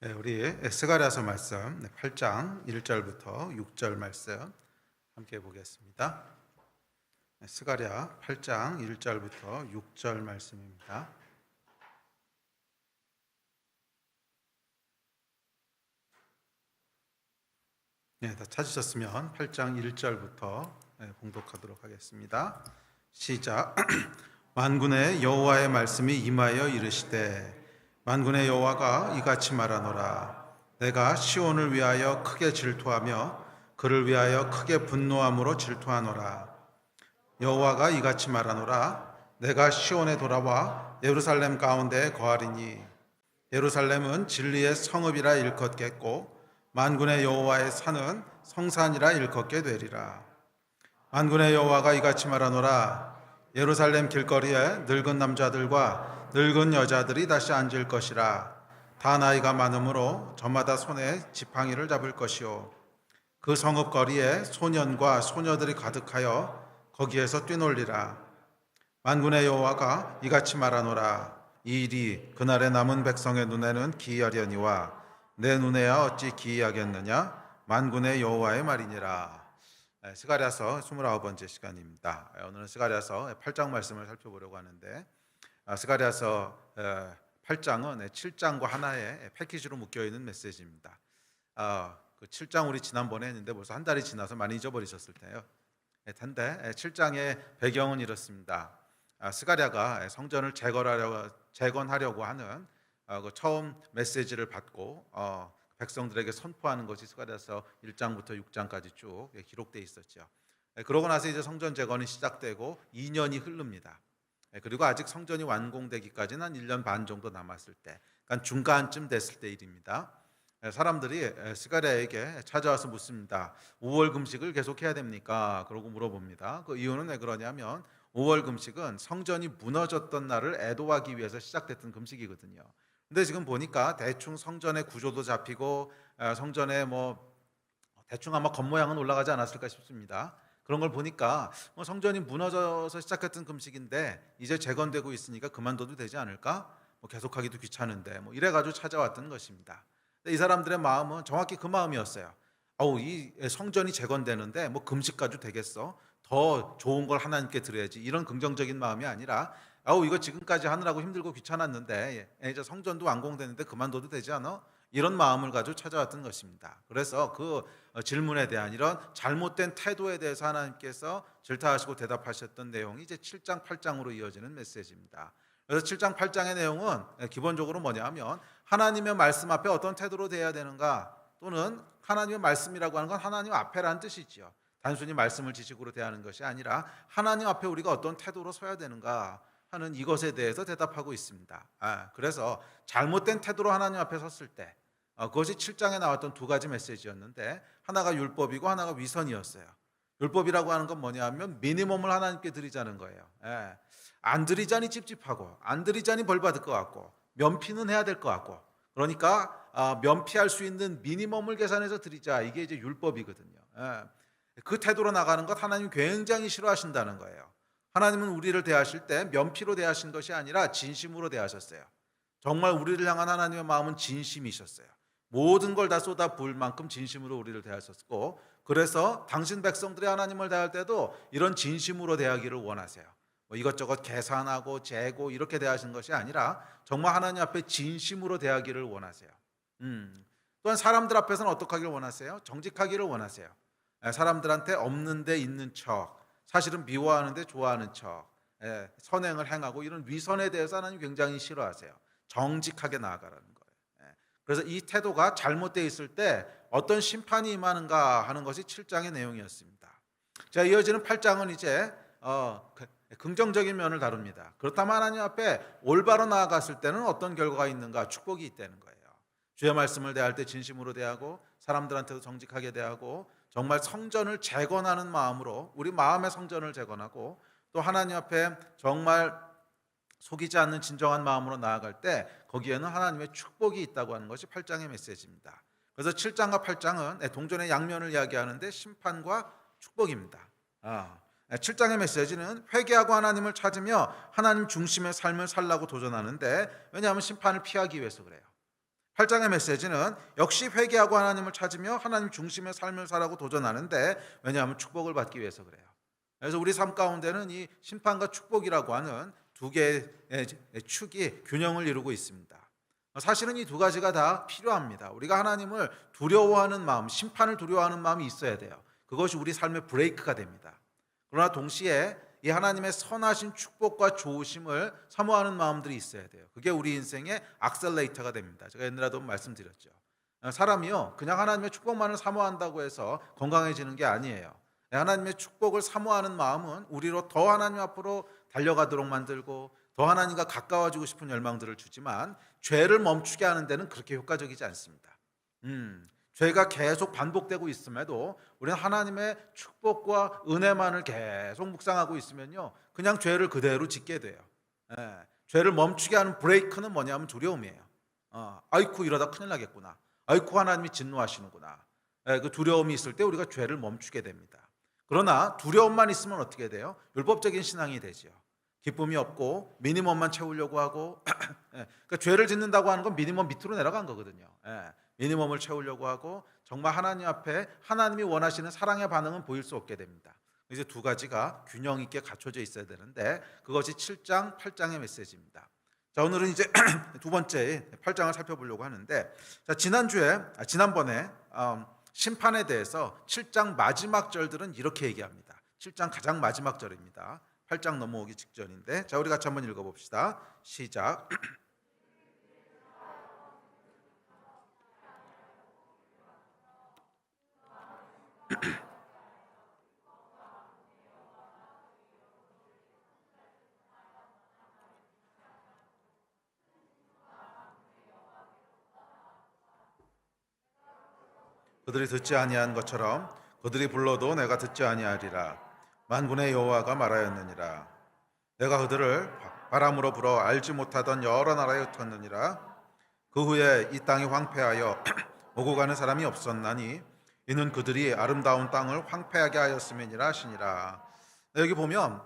네, 우리 스가랴서 말씀 8장 1절부터 6절 말씀 함께 보겠습니다. 스가랴 8장 1절부터 6절 말씀입니다. 네, 다 찾으셨으면 8장 1절부터 봉독하도록 하겠습니다. 시작. 만군의 여호와의 말씀이 임하여 이르시되 만군의 여호와가 이같이 말하노라. 내가 시온을 위하여 크게 질투하며 그를 위하여 크게 분노함으로 질투하노라. 여호와가 이같이 말하노라. 내가 시온에 돌아와 예루살렘 가운데에 거하리니 예루살렘은 진리의 성읍이라 일컫겠고 만군의 여호와의 산은 성산이라 일컫게 되리라. 만군의 여호와가 이같이 말하노라. 예루살렘 길거리에 늙은 남자들과 늙은 여자들이 다시 앉을 것이라. 다 나이가 많으므로 저마다 손에 지팡이를 잡을 것이요 그 성읍 거리에 소년과 소녀들이 가득하여 거기에서 뛰놀리라. 만군의 여호와가 이같이 말하노라. 이 일이 그날의 남은 백성의 눈에는 기이하려니와 내 눈에야 어찌 기이하겠느냐. 만군의 여호와의 말이니라. 스가랴서 29번째 시간입니다. 오늘은 스가랴서 8장 말씀을 살펴보려고 하는데 스가랴서 8장은 7장과 하나의 패키지로 묶여있는 메시지입니다. 그 7장 우리 지난번에 했는데 벌써 한 달이 지나서 많이 잊어버리셨을 텐데요. 텐데 7장의 배경은 이렇습니다. 스가랴가 성전을 재건하려고 하는 그 처음 메시지를 받고 백성들에게 선포하는 것이 스가랴서 1장부터 6장까지 쭉 기록되어 있었죠. 그러고 나서 이제 성전 재건이 시작되고 2년이 흐릅니다. 그리고 아직 성전이 완공되기까지는 한 1년 반 정도 남았을 때, 그러니까 중간쯤 됐을 때 일입니다. 사람들이 스가랴에게 찾아와서 묻습니다. 5월 금식을 계속해야 됩니까? 그러고 물어봅니다. 그 이유는 왜 그러냐면 5월 금식은 성전이 무너졌던 날을 애도하기 위해서 시작됐던 금식이거든요. 근데 지금 보니까 대충 성전의 구조도 잡히고 성전에 뭐 대충 아마 겉모양은 올라가지 않았을까 싶습니다. 그런 걸 보니까 성전이 무너져서 시작했던 금식인데 이제 재건되고 있으니까 그만둬도 되지 않을까? 계속하기도 귀찮은데 이래가지고 찾아왔던 것입니다. 이 사람들의 마음은 정확히 그 마음이었어요. 이 성전이 재건되는데 금식 가지고 되겠어? 더 좋은 걸 하나님께 드려야지. 이런 긍정적인 마음이 아니라 이거 지금까지 하느라고 힘들고 귀찮았는데 이제 성전도 완공되는데 그만둬도 되지 않아? 이런 마음을 가지고 찾아왔던 것입니다. 그래서 그 질문에 대한 이런 잘못된 태도에 대해서 하나님께서 질타하시고 대답하셨던 내용이 이제 7장 8장으로 이어지는 메시지입니다. 그래서 7장 8장의 내용은 기본적으로 뭐냐면 하나님의 말씀 앞에 어떤 태도로 대해야 되는가, 또는 하나님의 말씀이라고 하는 건 하나님 앞에라는 뜻이지요. 단순히 말씀을 지식으로 대하는 것이 아니라 하나님 앞에 우리가 어떤 태도로 서야 되는가 하는 이것에 대해서 대답하고 있습니다. 그래서 잘못된 태도로 하나님 앞에 섰을 때 그것이 7장에 나왔던 두 가지 메시지였는데, 하나가 율법이고 하나가 위선이었어요. 율법이라고 하는 건 뭐냐면 미니멈을 하나님께 드리자는 거예요. 안 드리자니 찝찝하고 안 드리자니 벌 받을 것 같고 면피는 해야 될 것 같고, 그러니까 면피할 수 있는 미니멈을 계산해서 드리자, 이게 이제 율법이거든요. 그 태도로 나가는 것 하나님 굉장히 싫어하신다는 거예요. 하나님은 우리를 대하실 때 면피로 대하신 것이 아니라 진심으로 대하셨어요. 정말 우리를 향한 하나님의 마음은 진심이셨어요. 모든 걸 다 쏟아 부을 만큼 진심으로 우리를 대하셨고, 그래서 당신 백성들이 하나님을 대할 때도 이런 진심으로 대하기를 원하세요. 이것저것 계산하고 재고 이렇게 대하신 것이 아니라 정말 하나님 앞에 진심으로 대하기를 원하세요. 또한 사람들 앞에서는 어떻게 하기를 원하세요? 정직하기를 원하세요. 사람들한테 없는 데 있는 척, 사실은 미워하는데 좋아하는 척, 선행을 행하고 이런 위선에 대해서 하나님 굉장히 싫어하세요. 정직하게 나아가라는 거예요. 그래서 이 태도가 잘못되어 있을 때 어떤 심판이 임하는가 하는 것이 7장의 내용이었습니다. 자, 이어지는 8장은 이제 긍정적인 면을 다룹니다. 그렇다면 하나님 앞에 올바로 나아갔을 때는 어떤 결과가 있는가? 축복이 있다는 거예요. 주의 말씀을 대할 때 진심으로 대하고 사람들한테도 정직하게 대하고 정말 성전을 재건하는 마음으로 우리 마음의 성전을 재건하고 또 하나님 앞에 정말 속이지 않는 진정한 마음으로 나아갈 때 거기에는 하나님의 축복이 있다고 하는 것이 8장의 메시지입니다. 그래서 7장과 8장은 동전의 양면을 이야기하는데 심판과 축복입니다. 7장의 메시지는 회개하고 하나님을 찾으며 하나님 중심의 삶을 살라고 도전하는데, 왜냐하면 심판을 피하기 위해서 그래요. 8장의 메시지는 역시 회개하고 하나님을 찾으며 하나님 중심의 삶을 살라고 도전하는데, 왜냐하면 축복을 받기 위해서 그래요. 그래서 우리 삶 가운데는 이 심판과 축복이라고 하는 두 개의 축이 균형을 이루고 있습니다. 사실은 이 두 가지가 다 필요합니다. 우리가 하나님을 두려워하는 마음, 심판을 두려워하는 마음이 있어야 돼요. 그것이 우리 삶의 브레이크가 됩니다. 그러나 동시에 이 하나님의 선하신 축복과 좋으심을 사모하는 마음들이 있어야 돼요. 그게 우리 인생의 악셀레이터가 됩니다. 제가 옛날에도 말씀드렸죠. 사람이요, 그냥 하나님의 축복만을 사모한다고 해서 건강해지는 게 아니에요. 하나님의 축복을 사모하는 마음은 우리로 더 하나님 앞으로 달려가도록 만들고 더 하나님과 가까워지고 싶은 열망들을 주지만, 죄를 멈추게 하는 데는 그렇게 효과적이지 않습니다. 죄가 계속 반복되고 있음에도 우리는 하나님의 축복과 은혜만을 계속 묵상하고 있으면요, 그냥 죄를 그대로 짓게 돼요. 죄를 멈추게 하는 브레이크는 뭐냐면 두려움이에요. 아이쿠, 이러다 큰일 나겠구나. 아이쿠, 하나님이 진노하시는구나. 그 두려움이 있을 때 우리가 죄를 멈추게 됩니다. 그러나 두려움만 있으면 어떻게 돼요? 율법적인 신앙이 되죠. 기쁨이 없고 미니멈만 채우려고 하고 그러니까 죄를 짓는다고 하는 건 미니멈 밑으로 내려간 거거든요. 미니멈을 채우려고 하고 정말 하나님 앞에 하나님이 원하시는 사랑의 반응은 보일 수 없게 됩니다. 이제 두 가지가 균형 있게 갖춰져 있어야 되는데, 그것이 7장, 8장의 메시지입니다. 자, 오늘은 이제 두 번째 8장을 살펴보려고 하는데, 자, 지난번에 심판에 대해서 7장 마지막 절들은 이렇게 얘기합니다. 7장 가장 마지막 절입니다. 8장 넘어오기 직전인데, 자, 우리 같이 한번 읽어봅시다. 시작. 그들이 듣지 아니한 것처럼 그들이 불러도 내가 듣지 아니하리라. 만군의 여호와가 말하였느니라. 내가 그들을 바람으로 불어 알지 못하던 여러 나라에 흩었느니라. 그 후에 이 땅이 황폐하여 오고 가는 사람이 없었나니 이는 그들이 아름다운 땅을 황폐하게 하였음이니라 하시니라. 여기 보면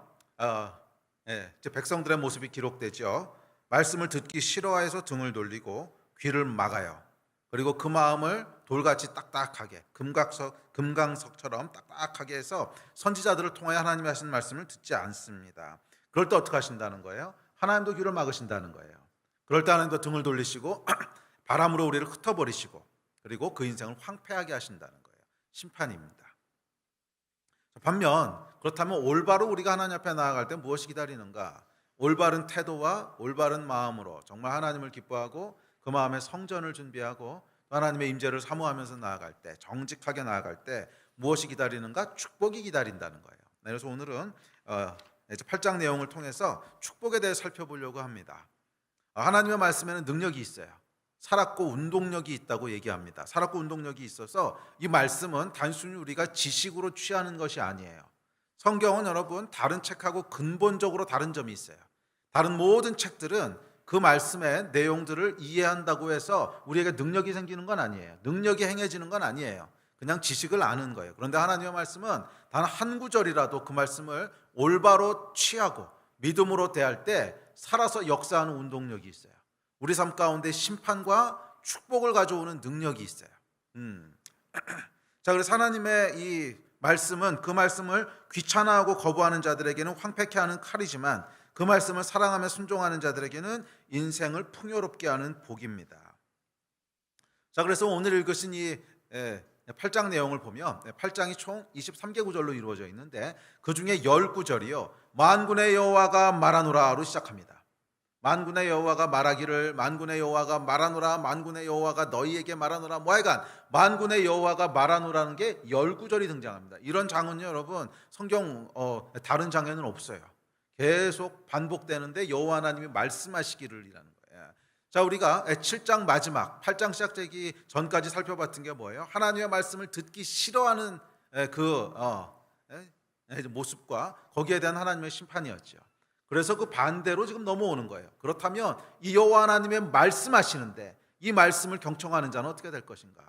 이제 백성들의 모습이 기록되죠. 말씀을 듣기 싫어해서 등을 돌리고 귀를 막아요. 그리고 그 마음을 돌같이 딱딱하게, 금강석처럼 딱딱하게 해서 선지자들을 통해 하나님이 하신 말씀을 듣지 않습니다. 그럴 때 어떻게 하신다는 거예요? 하나님도 귀를 막으신다는 거예요. 그럴 때 하나님도 등을 돌리시고 바람으로 우리를 흩어버리시고, 그리고 그 인생을 황폐하게 하신다는 거예요. 심판입니다. 반면 그렇다면 올바로 우리가 하나님 앞에 나아갈 때 무엇이 기다리는가? 올바른 태도와 올바른 마음으로 정말 하나님을 기뻐하고 그 마음에 성전을 준비하고 하나님의 임재를 사모하면서 나아갈 때, 정직하게 나아갈 때 무엇이 기다리는가? 축복이 기다린다는 거예요. 그래서 오늘은 이제 8장 내용을 통해서 축복에 대해 살펴보려고 합니다. 하나님의 말씀에는 능력이 있어요. 살았고 운동력이 있다고 얘기합니다. 살았고 운동력이 있어서 이 말씀은 단순히 우리가 지식으로 취하는 것이 아니에요. 성경은 여러분 다른 책하고 근본적으로 다른 점이 있어요. 다른 모든 책들은 그 말씀의 내용들을 이해한다고 해서 우리에게 능력이 생기는 건 아니에요. 능력이 행해지는 건 아니에요. 그냥 지식을 아는 거예요. 그런데 하나님의 말씀은 단 한 구절이라도 그 말씀을 올바로 취하고 믿음으로 대할 때 살아서 역사하는 운동력이 있어요. 우리 삶 가운데 심판과 축복을 가져오는 능력이 있어요. 자, 그래서 하나님의 이 말씀은 그 말씀을 귀찮아하고 거부하는 자들에게는 황폐케 하는 칼이지만, 그 말씀을 사랑하며 순종하는 자들에게는 인생을 풍요롭게 하는 복입니다. 자, 그래서 오늘 읽으신 이 8장 내용을 보면 8장이 총 23개 구절로 이루어져 있는데, 그 중에 10구절이요 만군의 여호와가 말하노라로 시작합니다. 만군의 여호와가 말하기를, 만군의 여호와가 말하노라, 만군의 여호와가 너희에게 말하노라, 하여간 만군의 여호와가 말하노라는 게 10구절이 등장합니다. 이런 장은요 여러분 성경 다른 장에는 없어요. 계속 반복되는데 여호와 하나님이 말씀하시기를 이라는 거예요. 자, 우리가 7장 마지막 8장 시작되기 전까지 살펴봤던 게 뭐예요? 하나님의 말씀을 듣기 싫어하는 그 모습과 거기에 대한 하나님의 심판이었죠. 그래서 그 반대로 지금 넘어오는 거예요. 그렇다면 이 여호와 하나님의 말씀하시는데 이 말씀을 경청하는 자는 어떻게 될 것인가?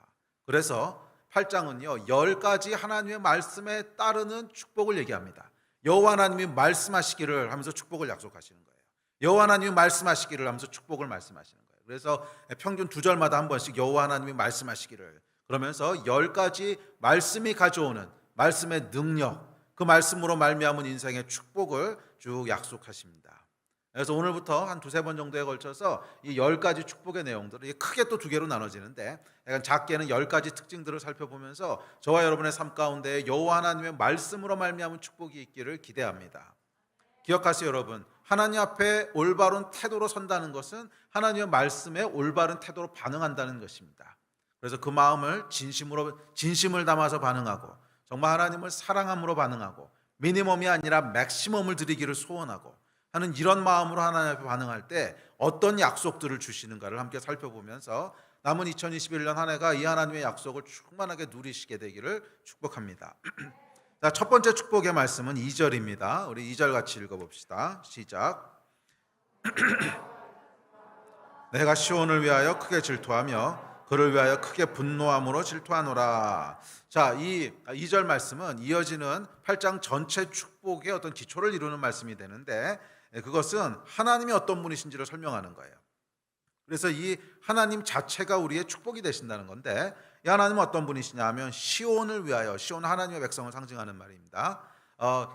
그래서 8장은요 10가지 하나님의 말씀에 따르는 축복을 얘기합니다. 여호와 하나님이 말씀하시기를 하면서 축복을 약속하시는 거예요. 여호와 하나님이 말씀하시기를 하면서 축복을 말씀하시는 거예요. 그래서 평균 2절마다 한 번씩 여호와 하나님이 말씀하시기를, 그러면서 10가지 말씀이 가져오는 말씀의 능력, 그 말씀으로 말미암은 인생의 축복을 쭉 약속하십니다. 그래서 오늘부터 한 2-3번 정도에 걸쳐서 이 10가지 축복의 내용들을 크게 또 2개로 나눠지는데, 약간 작게는 10가지 특징들을 살펴보면서 저와 여러분의 삶 가운데 여호와 하나님의 말씀으로 말미암은 축복이 있기를 기대합니다. 기억하세요, 여러분. 하나님 앞에 올바른 태도로 선다는 것은 하나님의 말씀에 올바른 태도로 반응한다는 것입니다. 그래서 그 마음을 진심을 담아서 반응하고, 정말 하나님을 사랑함으로 반응하고, 미니멈이 아니라 맥시멈을 드리기를 소원하고 하는 이런 마음으로 하나님 앞에 반응할 때 어떤 약속들을 주시는가를 함께 살펴보면서 남은 2021년 한 해가 이 하나님의 약속을 충만하게 누리시게 되기를 축복합니다. 자, 첫 번째 축복의 말씀은 2절입니다. 우리 2절 같이 읽어봅시다. 시작. 내가 시온을 위하여 크게 질투하며 그를 위하여 크게 분노함으로 질투하노라. 자, 이 2절 말씀은 이어지는 8장 전체 축복의 어떤 기초를 이루는 말씀이 되는데, 그것은 하나님이 어떤 분이신지를 설명하는 거예요. 그래서 이 하나님 자체가 우리의 축복이 되신다는 건데, 이 하나님은 어떤 분이시냐 하면 시온을 위하여, 시온은 하나님의 백성을 상징하는 말입니다.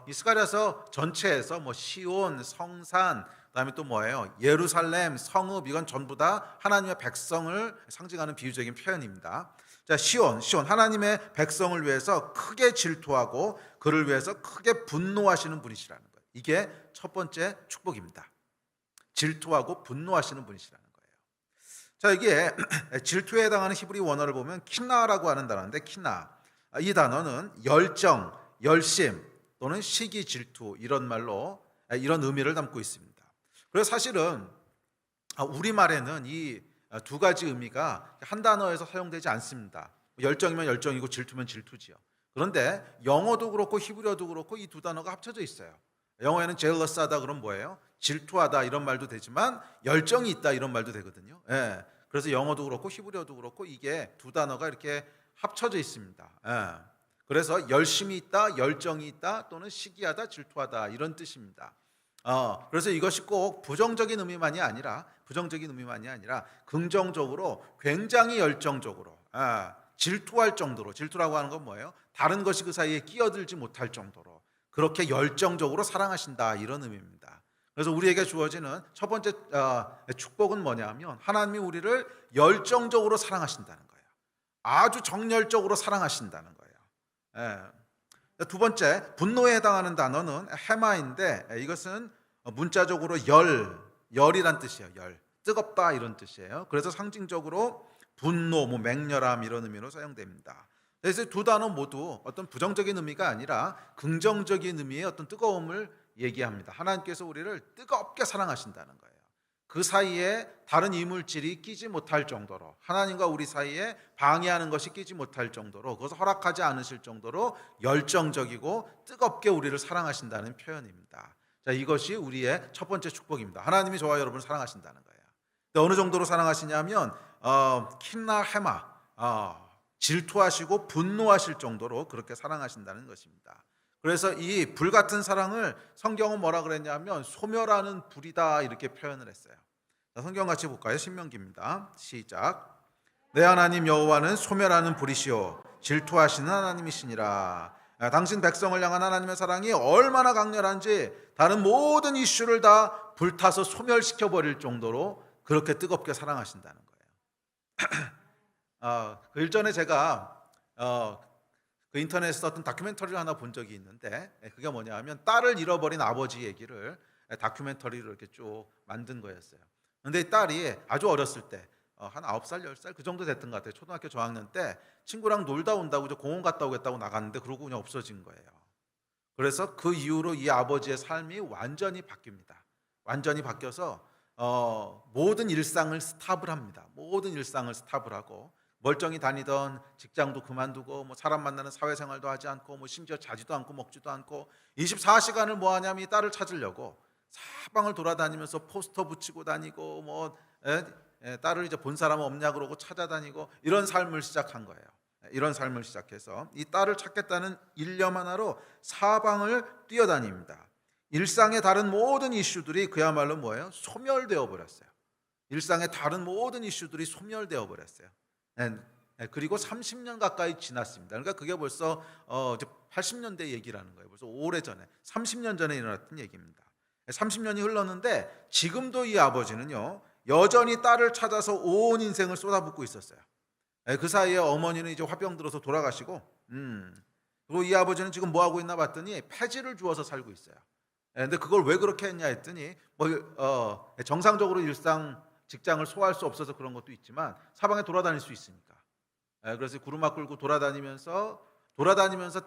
이 스가랴서 전체에서 시온, 성산, 그다음에 또 뭐예요? 예루살렘, 성읍, 이건 전부 다 하나님의 백성을 상징하는 비유적인 표현입니다. 자, 시온 하나님의 백성을 위해서 크게 질투하고 그를 위해서 크게 분노하시는 분이시라는 거예요. 이게 첫 번째 축복입니다. 질투하고 분노하시는 분이시라는 거예요. 자, 이게 질투에 해당하는 히브리 원어를 보면 키나라고 하는 단어인데, 키나, 이 단어는 열정, 열심 또는 시기, 질투, 이런 말로 이런 의미를 담고 있습니다. 그래서 사실은 우리말에는 이 2가지 의미가 한 단어에서 사용되지 않습니다. 열정이면 열정이고 질투면 질투지요. 그런데 영어도 그렇고 히브리어도 그렇고 이 2단어가 합쳐져 있어요. 영어에는 jealous하다 그럼 뭐예요? 질투하다 이런 말도 되지만 열정이 있다 이런 말도 되거든요. 예. 그래서 영어도 그렇고 히브리어도 그렇고 이게 2단어가 이렇게 합쳐져 있습니다. 예. 그래서 열심이 있다, 열정이 있다, 또는 시기하다, 질투하다 이런 뜻입니다. 그래서 이것이 꼭 부정적인 의미만이 아니라 긍정적으로 굉장히 열정적으로 질투할 정도로, 질투라고 하는 건 뭐예요? 다른 것이 그 사이에 끼어들지 못할 정도로 그렇게 열정적으로 사랑하신다 이런 의미입니다. 그래서 우리에게 주어지는 첫 번째 축복은 뭐냐면 하나님이 우리를 열정적으로 사랑하신다는 거예요. 아주 정열적으로 사랑하신다는 거예요. 두 번째, 분노에 해당하는 단어는 해마인데, 이것은 문자적으로 열이란 뜻이에요. 열, 뜨겁다 이런 뜻이에요. 그래서 상징적으로 분노, 맹렬함 이런 의미로 사용됩니다. 그래서 2 단어 모두 어떤 부정적인 의미가 아니라 긍정적인 의미의 어떤 뜨거움을 얘기합니다. 하나님께서 우리를 뜨겁게 사랑하신다는 거예요. 그 사이에 다른 이물질이 끼지 못할 정도로, 하나님과 우리 사이에 방해하는 것이 끼지 못할 정도로, 그것을 허락하지 않으실 정도로 열정적이고 뜨겁게 우리를 사랑하신다는 표현입니다. 자, 이것이 우리의 첫 번째 축복입니다. 하나님이 저와 여러분을 사랑하신다는 거예요. 어느 정도로 사랑하시냐면 킨나 해마, 질투하시고 분노하실 정도로 그렇게 사랑하신다는 것입니다. 그래서 이 불같은 사랑을 성경은 뭐라 그랬냐면 소멸하는 불이다 이렇게 표현을 했어요. 자, 성경 같이 볼까요? 신명기입니다. 시작. 내 하나님 여호와는 소멸하는 불이시오 질투하시는 하나님이시니라. 당신 백성을 향한 하나님의 사랑이 얼마나 강렬한지 다른 모든 이슈를 다 불타서 소멸시켜 버릴 정도로 그렇게 뜨겁게 사랑하신다는 거예요. 그 일전에 제가 그 인터넷에서 어떤 다큐멘터리를 하나 본 적이 있는데, 그게 뭐냐 하면 딸을 잃어버린 아버지 얘기를 다큐멘터리로 이렇게 쭉 만든 거였어요. 그런데 이 딸이 아주 어렸을 때 한 9살, 10살 그 정도 됐던 것 같아요. 초등학교 저학년 때 친구랑 놀다 온다고 공원 갔다 오겠다고 나갔는데 그러고 그냥 없어진 거예요. 그래서 그 이후로 이 아버지의 삶이 완전히 바뀝니다. 완전히 바뀌어서 모든 일상을 스탑을 합니다. 모든 일상을 스탑을 하고 멀쩡히 다니던 직장도 그만두고 사람 만나는 사회생활도 하지 않고 심지어 자지도 않고 먹지도 않고 24시간을 뭐 하냐면 이 딸을 찾으려고 사방을 돌아다니면서 포스터 붙이고 다니고 딸을 이제 본 사람 없냐 그러고 찾아다니고 이런 삶을 시작한 거예요. 이런 삶을 시작해서 이 딸을 찾겠다는 일념 하나로 사방을 뛰어다닙니다. 일상의 다른 모든 이슈들이 그야말로 뭐예요? 소멸되어 버렸어요. 일상의 다른 모든 이슈들이 소멸되어 버렸어요. 그리고 30년 가까이 지났습니다. 그러니까 그게 벌써 이제 80년대 얘기라는 거예요. 벌써 오래전에 30년 전에 일어났던 얘기입니다. 30년이 흘렀는데 지금도 이 아버지는요 여전히 딸을 찾아서 온 인생을 쏟아붓고 있었어요. 그 사이에 어머니는 이제 화병 들어서 돌아가시고 그리고 이 아버지는 지금 뭐 하고 있나 봤더니 폐지를 주워서 살고 있어요. 근데 그걸 왜 그렇게 했냐 했더니 정상적으로 일상 직장을 소화할 수 없어서 그런 것도 있지만 사방에 돌아다닐 수 있으니까. 그래서 구루마 끌고 돌아다니면서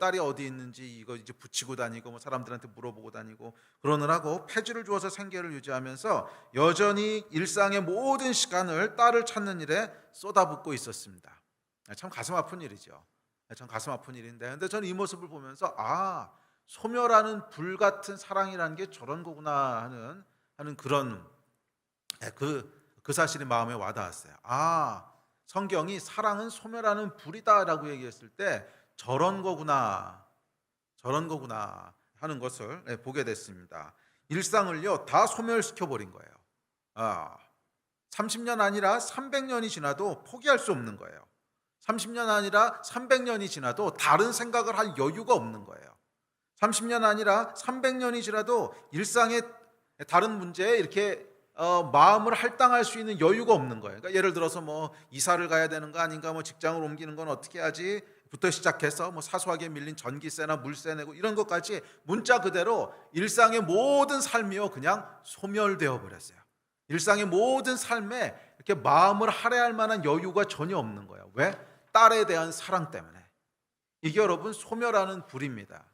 딸이 어디 있는지 이거 이제 붙이고 다니고 뭐 사람들한테 물어보고 다니고 그러느라고 폐지를 주어서 생계를 유지하면서 여전히 일상의 모든 시간을 딸을 찾는 일에 쏟아붓고 있었습니다. 참 가슴 아픈 일이죠. 참 가슴 아픈 일인데, 근데 저는 이 모습을 보면서 소멸하는 불 같은 사랑이라는 게 저런 거구나 하는 그런 그 사실이 마음에 와닿았어요. 성경이 사랑은 소멸하는 불이다라고 얘기했을 때 저런 거구나 하는 것을 보게 됐습니다. 일상을요 다 소멸시켜 버린 거예요. 30년 아니라 300년이 지나도 포기할 수 없는 거예요. 30년 아니라 300년이 지나도 다른 생각을 할 여유가 없는 거예요. 30년 아니라 300년이 지나도 일상의 다른 문제에 이렇게 마음을 할당할 수 있는 여유가 없는 거예요. 그러니까 예를 들어서 뭐 이사를 가야 되는 거 아닌가, 뭐 직장을 옮기는 건 어떻게 하지 부터 시작해서 뭐 사소하게 밀린 전기세나 물세 내고 이런 것까지 문자 그대로 일상의 모든 삶이요 그냥 소멸되어 버렸어요. 일상의 모든 삶에 이렇게 마음을 할애할 만한 여유가 전혀 없는 거예요. 왜? 딸에 대한 사랑 때문에. 이게 여러분 소멸하는 불입니다.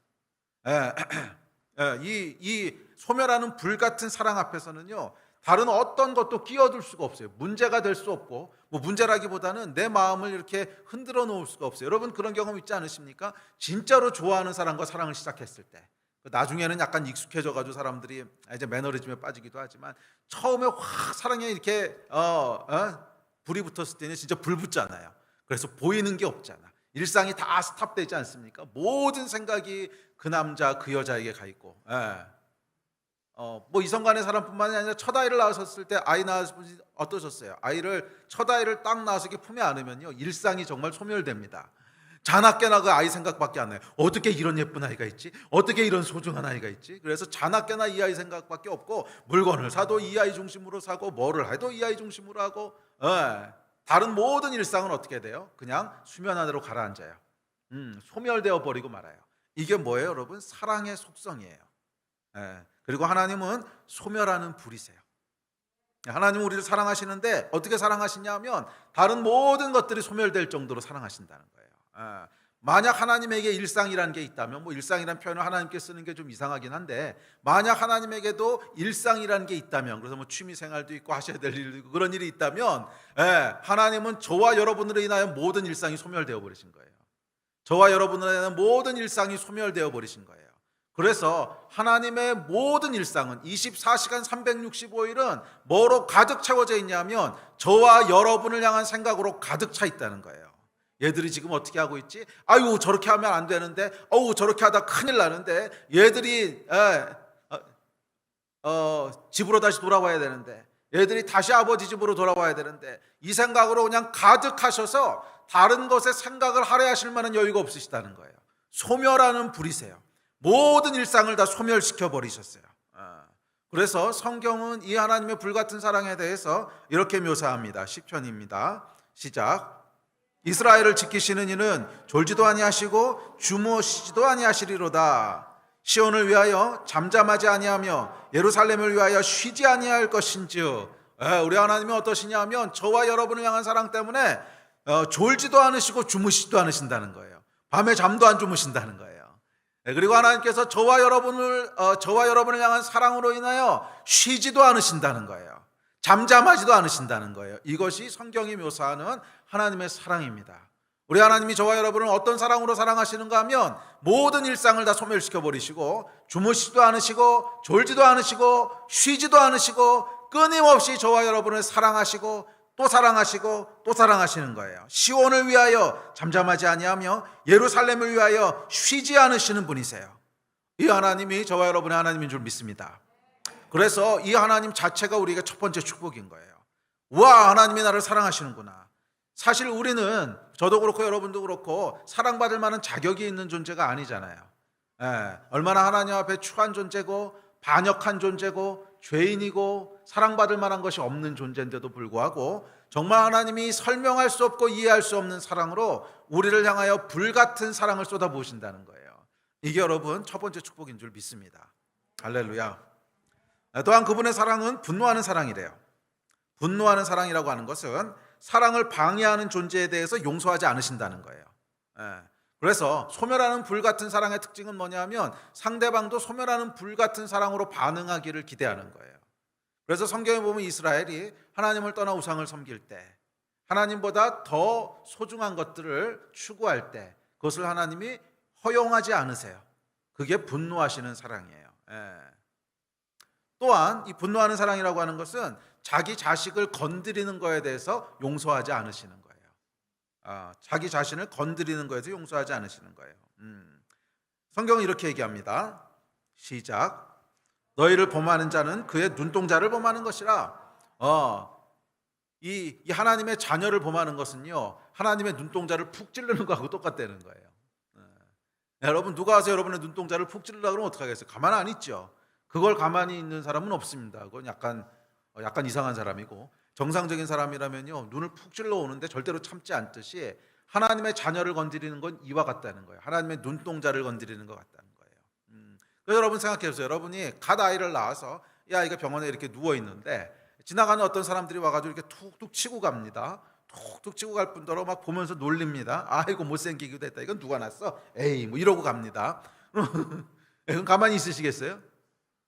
이 소멸하는 불 같은 사랑 앞에서는요 다른 어떤 것도 끼어들 수가 없어요. 문제가 될 수 없고, 뭐 문제라기보다는 내 마음을 이렇게 흔들어 놓을 수가 없어요. 여러분 그런 경험 있지 않으십니까? 진짜로 좋아하는 사람과 사랑을 시작했을 때 나중에는 약간 익숙해져 가지고 사람들이 이제 매너리즘에 빠지기도 하지만 처음에 확 사랑에 이렇게 불이 붙었을 때는 진짜 불 붙잖아요. 그래서 보이는 게 없잖아. 일상이 다 스탑되지 않습니까? 모든 생각이 그 남자 그 여자에게 가 있고, 뭐 이성간의 사람뿐만이 아니라 첫 아이를 낳으셨을 때 아이 낳았을 때 어떠셨어요? 첫 아이를 딱 낳아서 품에 안으면요 일상이 정말 소멸됩니다. 자나깨나 그 아이 생각밖에 안 나요. 어떻게 이런 예쁜 아이가 있지? 어떻게 이런 소중한 아이가 있지? 그래서 자나깨나 이 아이 생각밖에 없고, 물건을 사도 이 아이 중심으로 사고, 뭐를 해도 이 아이 중심으로 하고, 다른 모든 일상은 어떻게 돼요? 그냥 수면 아래로 가라앉아요. 소멸되어 버리고 말아요. 이게 뭐예요, 여러분? 사랑의 속성이에요. 그리고 하나님은 소멸하는 불이세요. 하나님은 우리를 사랑하시는데 어떻게 사랑하시냐 하면 다른 모든 것들이 소멸될 정도로 사랑하신다는 거예요. 만약 하나님에게 일상이라는 게 있다면, 뭐 일상이라는 표현을 하나님께 쓰는 게 좀 이상하긴 한데, 만약 하나님에게도 일상이라는 게 있다면, 그래서 뭐 취미 생활도 있고 하셔야 될 일도 있고 그런 일이 있다면, 하나님은 저와 여러분으로 인하여 모든 일상이 소멸되어 버리신 거예요. 저와 여러분으로 인하여 모든 일상이 소멸되어 버리신 거예요. 그래서 하나님의 모든 일상은 24시간 365일은 뭐로 가득 채워져 있냐면 저와 여러분을 향한 생각으로 가득 차 있다는 거예요. 얘들이 지금 어떻게 하고 있지? 아유 저렇게 하면 안 되는데, 저렇게 하다 큰일 나는데, 얘들이 집으로 다시 돌아와야 되는데, 얘들이 다시 아버지 집으로 돌아와야 되는데, 이 생각으로 그냥 가득하셔서 다른 것에 생각을 할애하실 만한 여유가 없으시다는 거예요. 소멸하는 불이세요. 모든 일상을 다 소멸시켜 버리셨어요. 그래서 성경은 이 하나님의 불같은 사랑에 대해서 이렇게 묘사합니다. 시편입니다. 시작. 이스라엘을 지키시는 이는 졸지도 아니하시고 주무시지도 아니하시리로다. 시온을 위하여 잠잠하지 아니하며 예루살렘을 위하여 쉬지 아니할 것인즉. 우리 하나님이 어떠시냐 하면 저와 여러분을 향한 사랑 때문에 졸지도 않으시고 주무시지도 않으신다는 거예요. 밤에 잠도 안 주무신다는 거예요. 그리고 하나님께서 저와 여러분을 향한 사랑으로 인하여 쉬지도 않으신다는 거예요. 잠잠하지도 않으신다는 거예요. 이것이 성경이 묘사하는 하나님의 사랑입니다. 우리 하나님이 저와 여러분을 어떤 사랑으로 사랑하시는가 하면 모든 일상을 다 소멸시켜 버리시고, 주무시지도 않으시고 졸지도 않으시고 쉬지도 않으시고 끊임없이 저와 여러분을 사랑하시고 또 사랑하시고 또 사랑하시는 거예요. 시온을 위하여 잠잠하지 아니하며 예루살렘을 위하여 쉬지 않으시는 분이세요. 이 하나님이 저와 여러분의 하나님인 줄 믿습니다. 그래서 이 하나님 자체가 우리에게 첫 번째 축복인 거예요. 우와, 하나님이 나를 사랑하시는구나. 사실 우리는, 저도 그렇고 여러분도 그렇고, 사랑받을 만한 자격이 있는 존재가 아니잖아요. 얼마나 하나님 앞에 추한 존재고 반역한 존재고 죄인이고 사랑받을 만한 것이 없는 존재인데도 불구하고 정말 하나님이 설명할 수 없고 이해할 수 없는 사랑으로 우리를 향하여 불같은 사랑을 쏟아부으신다는 거예요. 이게 여러분 첫 번째 축복인 줄 믿습니다. 할렐루야. 또한 그분의 사랑은 분노하는 사랑이래요. 분노하는 사랑이라고 하는 것은 사랑을 방해하는 존재에 대해서 용서하지 않으신다는 거예요. 그래서 소멸하는 불같은 사랑의 특징은 뭐냐 하면 상대방도 소멸하는 불같은 사랑으로 반응하기를 기대하는 거예요. 그래서 성경에 보면 이스라엘이 하나님을 떠나 우상을 섬길 때, 하나님보다 더 소중한 것들을 추구할 때 그것을 하나님이 허용하지 않으세요. 그게 분노하시는 사랑이에요. 또한 이 분노하는 사랑이라고 하는 것은 자기 자식을 건드리는 것에 대해서 용서하지 않으시는 거예요. 자기 자신을 건드리는 것에서 용서하지 않으시는 거예요. 성경은 이렇게 얘기합니다. 시작. 너희를 범하는 자는 그의 눈동자를 범하는 것이라. 이 하나님의 자녀를 범하는 것은요, 하나님의 눈동자를 푹 찌르는 거하고 똑같다는 거예요. 여러분, 누가 와서 여러분의 눈동자를 푹 찌르려고 그러면 어떡하겠어요? 가만 안 있죠. 그걸 가만히 있는 사람은 없습니다. 그건 약간 이상한 사람이고, 정상적인 사람이라면요, 눈을 푹 찔러 오는데 절대로 참지 않듯이 하나님의 자녀를 건드리는 건 이와 같다는 거예요. 하나님의 눈동자를 건드리는 것 같다는 거예요. 그래서 여러분 생각해 보세요. 여러분이 갓 아이를 낳아서 이 아이가 병원에 이렇게 누워 있는데 지나가는 어떤 사람들이 와가지고 이렇게 툭툭 치고 갑니다. 툭툭 치고 갈 뿐더러 막 보면서 놀립니다. 아이고 못생기게 됐다. 이건 누가 낳았어? 에이 뭐 이러고 갑니다. 그럼 가만히 있으시겠어요?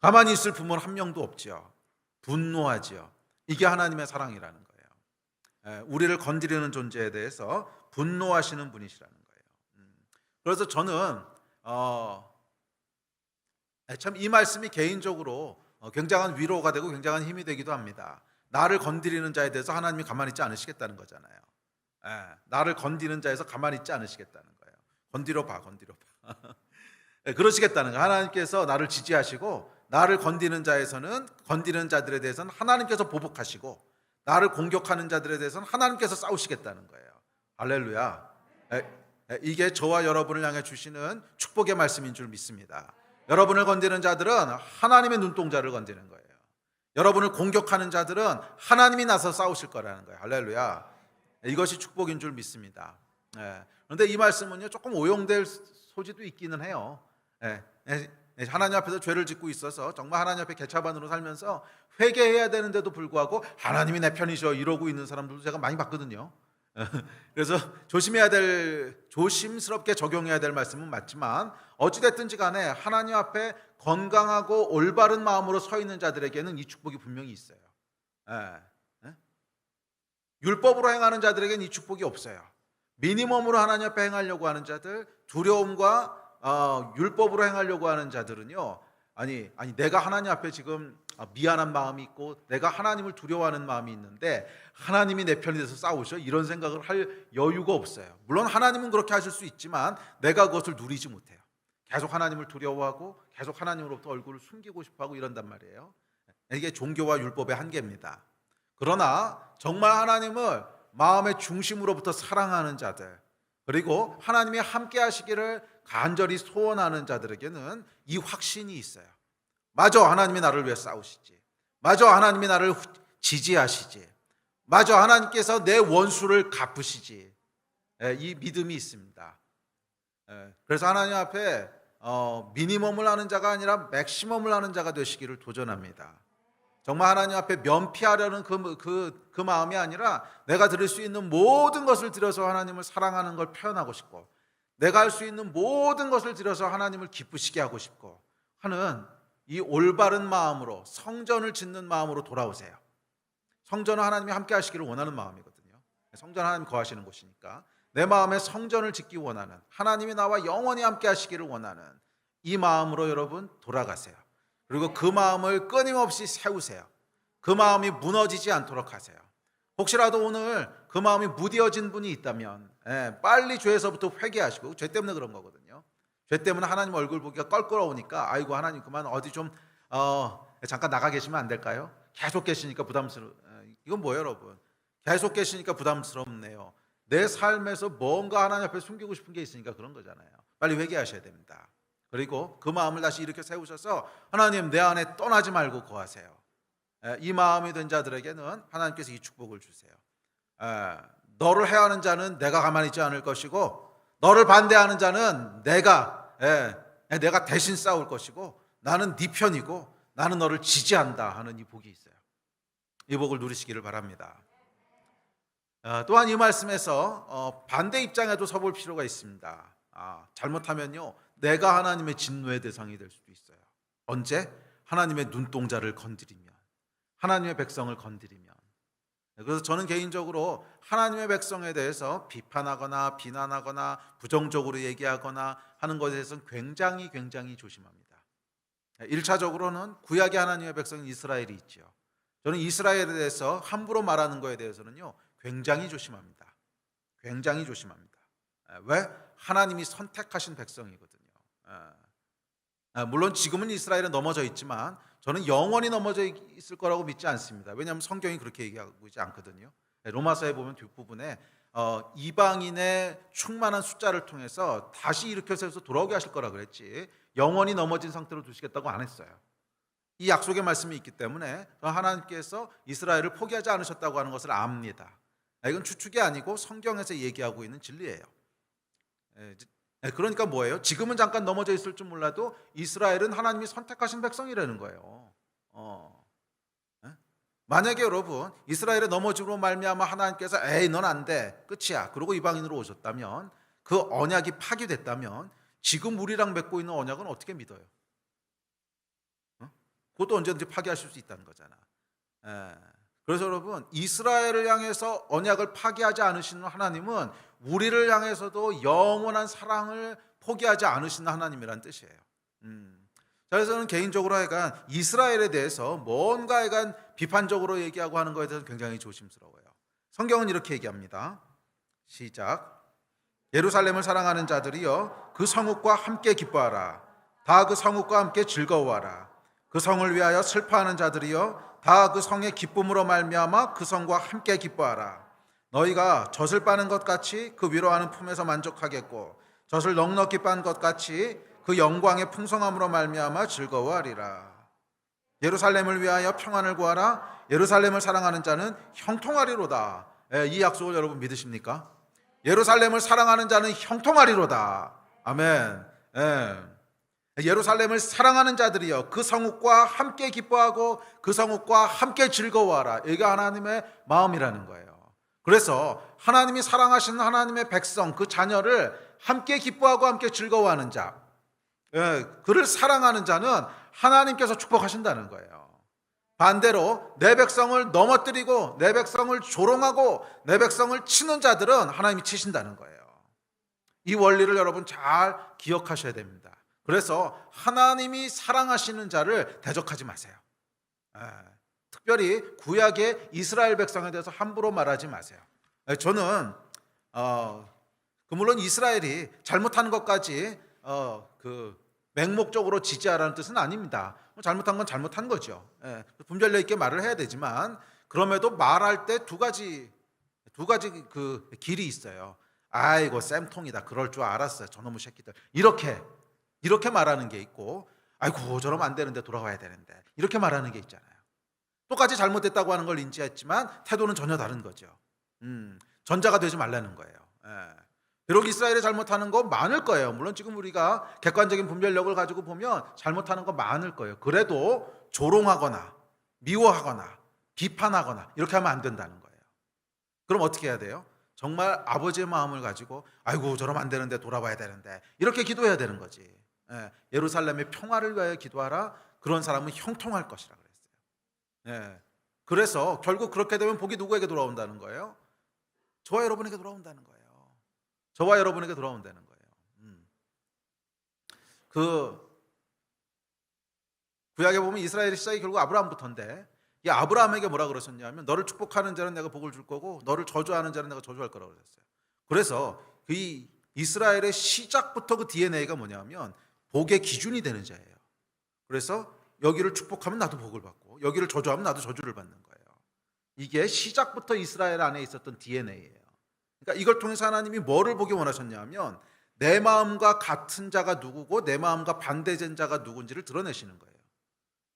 가만히 있을 부모는 한 명도 없지요. 분노하지요. 이게 하나님의 사랑이라는 거예요. 우리를 건드리는 존재에 대해서 분노하시는 분이시라는 거예요. 그래서 저는 참 이 말씀이 개인적으로 굉장한 위로가 되고 굉장한 힘이 되기도 합니다. 나를 건드리는 자에 대해서 하나님이 가만히 있지 않으시겠다는 거잖아요. 나를 건드리는 자에서 가만히 있지 않으시겠다는 거예요. 건드려봐. 그러시겠다는 거예요. 하나님께서 나를 지지하시고 나를 건드리는 자에서는, 건드리는 자들에 대해서는 하나님께서 보복하시고 나를 공격하는 자들에 대해서는 하나님께서 싸우시겠다는 거예요. 할렐루야. 이게 저와 여러분을 향해 주시는 축복의 말씀인 줄 믿습니다. 여러분을 건드리는 자들은 하나님의 눈동자를 건드리는 거예요. 여러분을 공격하는 자들은 하나님이 나서 싸우실 거라는 거예요. 할렐루야. 이것이 축복인 줄 믿습니다. 그런데 이 말씀은요, 조금 오용될 소지도 있기는 해요. 하나님 앞에서 죄를 짓고 있어서 정말 하나님 앞에 개차반으로 살면서 회개해야 되는데도 불구하고 하나님이 내 편이셔 이러고 있는 사람들도 제가 많이 봤거든요. 그래서 조심스럽게 적용해야 될 말씀은 맞지만 어찌됐든지 간에 하나님 앞에 건강하고 올바른 마음으로 서 있는 자들에게는 이 축복이 분명히 있어요. 율법으로 행하는 자들에게는 이 축복이 없어요. 미니멈으로 하나님 앞에 행하려고 하는 자들, 두려움과 율법으로 행하려고 하는 자들은요, 아니 내가 하나님 앞에 지금 미안한 마음이 있고 내가 하나님을 두려워하는 마음이 있는데 하나님이 내 편이 돼서 싸우셔? 이런 생각을 할 여유가 없어요. 물론 하나님은 그렇게 하실 수 있지만 내가 그것을 누리지 못해요. 계속 하나님을 두려워하고 계속 하나님으로부터 얼굴을 숨기고 싶어하고 이런단 말이에요. 이게 종교와 율법의 한계입니다. 그러나 정말 하나님을 마음의 중심으로부터 사랑하는 자들, 그리고 하나님이 함께 하시기를 간절히 소원하는 자들에게는 이 확신이 있어요. 맞아, 하나님이 나를 위해 싸우시지. 맞아, 하나님이 나를 지지하시지. 맞아, 하나님께서 내 원수를 갚으시지. 이 믿음이 있습니다. 그래서 하나님 앞에 미니멈을 하는 자가 아니라 맥시멈을 하는 자가 되시기를 도전합니다. 정말 하나님 앞에 면피하려는 그 마음이 아니라 내가 드릴 수 있는 모든 것을 들여서 하나님을 사랑하는 걸 표현하고 싶고, 내가 할 수 있는 모든 것을 들여서 하나님을 기쁘시게 하고 싶고 하는 이 올바른 마음으로, 성전을 짓는 마음으로 돌아오세요. 성전은 하나님이 함께 하시기를 원하는 마음이거든요. 성전 하나님 거하시는 곳이니까 내 마음에 성전을 짓기 원하는, 하나님이 나와 영원히 함께 하시기를 원하는 이 마음으로 여러분 돌아가세요. 그리고 그 마음을 끊임없이 세우세요. 그 마음이 무너지지 않도록 하세요. 혹시라도 오늘 그 마음이 무뎌진 분이 있다면 빨리 죄에서부터 회개하시고, 죄 때문에 그런 거거든요. 죄 때문에 하나님 얼굴 보기가 껄끄러우니까 아이고 하나님 그만 어디 좀 잠깐 나가 계시면 안 될까요? 계속 계시니까 이건 뭐예요, 여러분? 계속 계시니까 부담스럽네요. 내 삶에서 뭔가 하나님 앞에 숨기고 싶은 게 있으니까 그런 거잖아요. 빨리 회개하셔야 됩니다. 그리고 그 마음을 다시 이렇게 세우셔서 하나님 내 안에 떠나지 말고 거하세요. 이 마음이 된 자들에게는 하나님께서 이 축복을 주세요. 너를 해하는 자는 내가 가만히 있지 않을 것이고 너를 반대하는 자는 내가 대신 싸울 것이고 나는 네 편이고 나는 너를 지지한다 하는 이 복이 있어요. 이 복을 누리시기를 바랍니다. 또한 이 말씀에서 반대 입장에도 서볼 필요가 있습니다. 잘못하면요 내가 하나님의 진노의 대상이 될 수도 있어요. 언제? 하나님의 눈동자를 건드리면, 하나님의 백성을 건드리면. 그래서 저는 개인적으로 하나님의 백성에 대해서 비판하거나 비난하거나 부정적으로 얘기하거나 하는 것에 대해서는 굉장히 조심합니다. 1차적으로는 구약의 하나님의 백성인 이스라엘이 있죠. 저는 이스라엘에 대해서 함부로 말하는 것에 대해서는요 굉장히 조심합니다. 굉장히 조심합니다. 왜? 하나님이 선택하신 백성이거든요. 물론 지금은 이스라엘은 넘어져 있지만 저는 영원히 넘어져 있을 거라고 믿지 않습니다. 왜냐하면 성경이 그렇게 얘기하고 있지 않거든요. 로마서에 보면 뒷부분에 이방인의 충만한 숫자를 통해서 다시 일으켜 세워서 돌아오게 하실 거라 그랬지 영원히 넘어진 상태로 두시겠다고 안 했어요. 이 약속의 말씀이 있기 때문에 하나님께서 이스라엘을 포기하지 않으셨다고 하는 것을 압니다. 이건 추측이 아니고 성경에서 얘기하고 있는 진리예요. 그러니까 뭐예요? 지금은 잠깐 넘어져 있을 줄 몰라도 이스라엘은 하나님이 선택하신 백성이라는 거예요. 만약에 여러분 이스라엘의 넘어짐으로 말미암아 하나님께서 에이 넌 안 돼 끝이야 그러고 이방인으로 오셨다면 그 언약이 파기됐다면 지금 우리랑 맺고 있는 언약은 어떻게 믿어요? 그것도 언제든지 파기하실 수 있다는 거잖아. 그래서 여러분 이스라엘을 향해서 언약을 파기하지 않으시는 하나님은 우리를 향해서도 영원한 사랑을 포기하지 않으시는 하나님이란 뜻이에요. 그래서 저는 개인적으로 하여간 이스라엘에 대해서 뭔가 하여간 비판적으로 얘기하고 하는 것에 대해서 굉장히 조심스러워요. 성경은 이렇게 얘기합니다. 시작. 예루살렘을 사랑하는 자들이여 그 성읍과 함께 기뻐하라. 다 그 성읍과 함께 즐거워하라. 그 성을 위하여 슬퍼하는 자들이여 다 그 성의 기쁨으로 말미암아 그 성과 함께 기뻐하라. 너희가 젖을 빠는 것 같이 그 위로하는 품에서 만족하겠고 젖을 넉넉히 빤 것 같이 그 영광의 풍성함으로 말미암아 즐거워하리라. 예루살렘을 위하여 평안을 구하라. 예루살렘을 사랑하는 자는 형통하리로다. 이 약속을 여러분 믿으십니까? 예루살렘을 사랑하는 자는 형통하리로다. 아멘. 예루살렘을 사랑하는 자들이여 그 성읍과 함께 기뻐하고 그 성읍과 함께 즐거워하라. 이게 하나님의 마음이라는 거예요. 그래서 하나님이 사랑하시는 하나님의 백성 그 자녀를 함께 기뻐하고 함께 즐거워하는 자, 그를 사랑하는 자는 하나님께서 축복하신다는 거예요. 반대로 내 백성을 넘어뜨리고 내 백성을 조롱하고 내 백성을 치는 자들은 하나님이 치신다는 거예요. 이 원리를 여러분 잘 기억하셔야 됩니다. 그래서 하나님이 사랑하시는 자를 대적하지 마세요. 특별히 구약의 이스라엘 백성에 대해서 함부로 말하지 마세요. 저는 물론 이스라엘이 잘못한 것까지 맹목적으로 지지하라는 뜻은 아닙니다. 잘못한 건 잘못한 거죠. 분별력 있게 말을 해야 되지만 그럼에도 말할 때 두 가지 그 길이 있어요. 아이고 쌤통이다. 그럴 줄 알았어요. 저놈의 새끼들. 이렇게 말하는 게 있고 아이고 저러면 안 되는데 돌아와야 되는데 이렇게 말하는 게 있잖아요. 똑같이 잘못됐다고 하는 걸 인지했지만 태도는 전혀 다른 거죠. 전자가 되지 말라는 거예요. 비록 이스라엘이 잘못하는 거 많을 거예요. 물론 지금 우리가 객관적인 분별력을 가지고 보면 잘못하는 거 많을 거예요. 그래도 조롱하거나 미워하거나 비판하거나 이렇게 하면 안 된다는 거예요. 그럼 어떻게 해야 돼요? 정말 아버지의 마음을 가지고 아이고 저러면 안 되는데 돌아와야 되는데 이렇게 기도해야 되는 거지. 예루살렘의 평화를 위하여 기도하라. 그런 사람은 형통할 것이라 그랬어요. 그래서 결국 그렇게 되면 복이 누구에게 돌아온다는 거예요? 저와 여러분에게 돌아온다는 거예요. 저와 여러분에게 돌아온다는 거예요. 구약에 보면 이스라엘의 시작이 결국 아브라함부터인데 이 아브라함에게 뭐라 그러셨냐면 너를 축복하는 자는 내가 복을 줄 거고 너를 저주하는 자는 내가 저주할 거라고 그랬어요. 그래서 이 이스라엘의 시작부터 그 DNA가 뭐냐면 복의 기준이 되는 자예요. 그래서 여기를 축복하면 나도 복을 받고 여기를 저주하면 나도 저주를 받는 거예요. 이게 시작부터 이스라엘 안에 있었던 DNA예요. 그러니까 이걸 통해서 하나님이 뭐를 보기 원하셨냐면 내 마음과 같은 자가 누구고 내 마음과 반대된 자가 누군지를 드러내시는 거예요.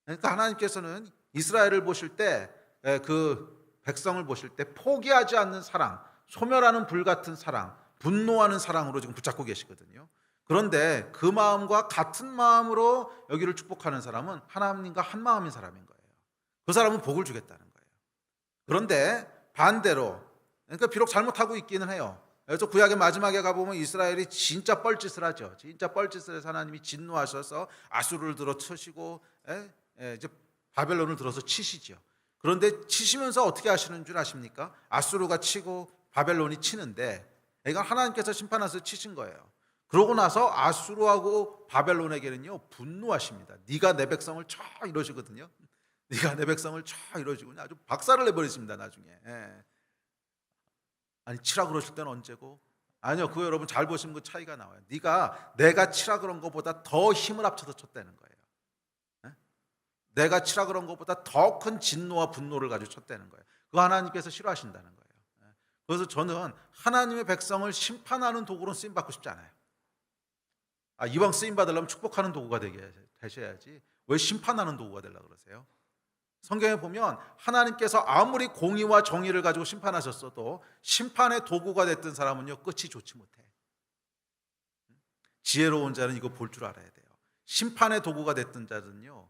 그러니까 하나님께서는 이스라엘을 보실 때, 그 백성을 보실 때 포기하지 않는 사랑, 소멸하는 불 같은 사랑, 분노하는 사랑으로 지금 붙잡고 계시거든요. 그런데 그 마음과 같은 마음으로 여기를 축복하는 사람은 하나님과 한 마음인 사람인 거예요. 그 사람은 복을 주겠다는 거예요. 그런데 반대로, 그러니까 비록 잘못하고 있기는 해요. 그래서 구약의 마지막에 가보면 이스라엘이 진짜 뻘짓을 하죠. 진짜 뻘짓을 해서 하나님이 진노하셔서 아수르를 들어 치시고 이제 바벨론을 들어서 치시죠. 그런데 치시면서 어떻게 하시는 줄 아십니까? 아수르가 치고 바벨론이 치는데 이건 하나님께서 심판하셔서 치신 거예요. 그러고 나서 아수르하고 바벨론에게는요 분노하십니다. 네가 내 백성을 쳐 이러시거든요. 네가 내 백성을 쳐 이러시고 아주 박살을 내버리십니다. 나중에. 아니 치라 그러실 때는 언제고? 아니요, 그거 여러분 잘 보시면 그 차이가 나와요. 내가 치라 그런 것보다 더 힘을 합쳐서 쳤다는 거예요. 내가 치라 그런 것보다 더 큰 진노와 분노를 가지고 쳤다는 거예요. 그거 하나님께서 싫어하신다는 거예요. 그래서 저는 하나님의 백성을 심판하는 도구로 쓰임 받고 싶지 않아요. 이왕 쓰임 받으려면 축복하는 도구가 되셔야지 왜 심판하는 도구가 되려고 그러세요? 성경에 보면 하나님께서 아무리 공의와 정의를 가지고 심판하셨어도 심판의 도구가 됐던 사람은요 끝이 좋지 못해. 지혜로운 자는 이거 볼 줄 알아야 돼요. 심판의 도구가 됐던 자는요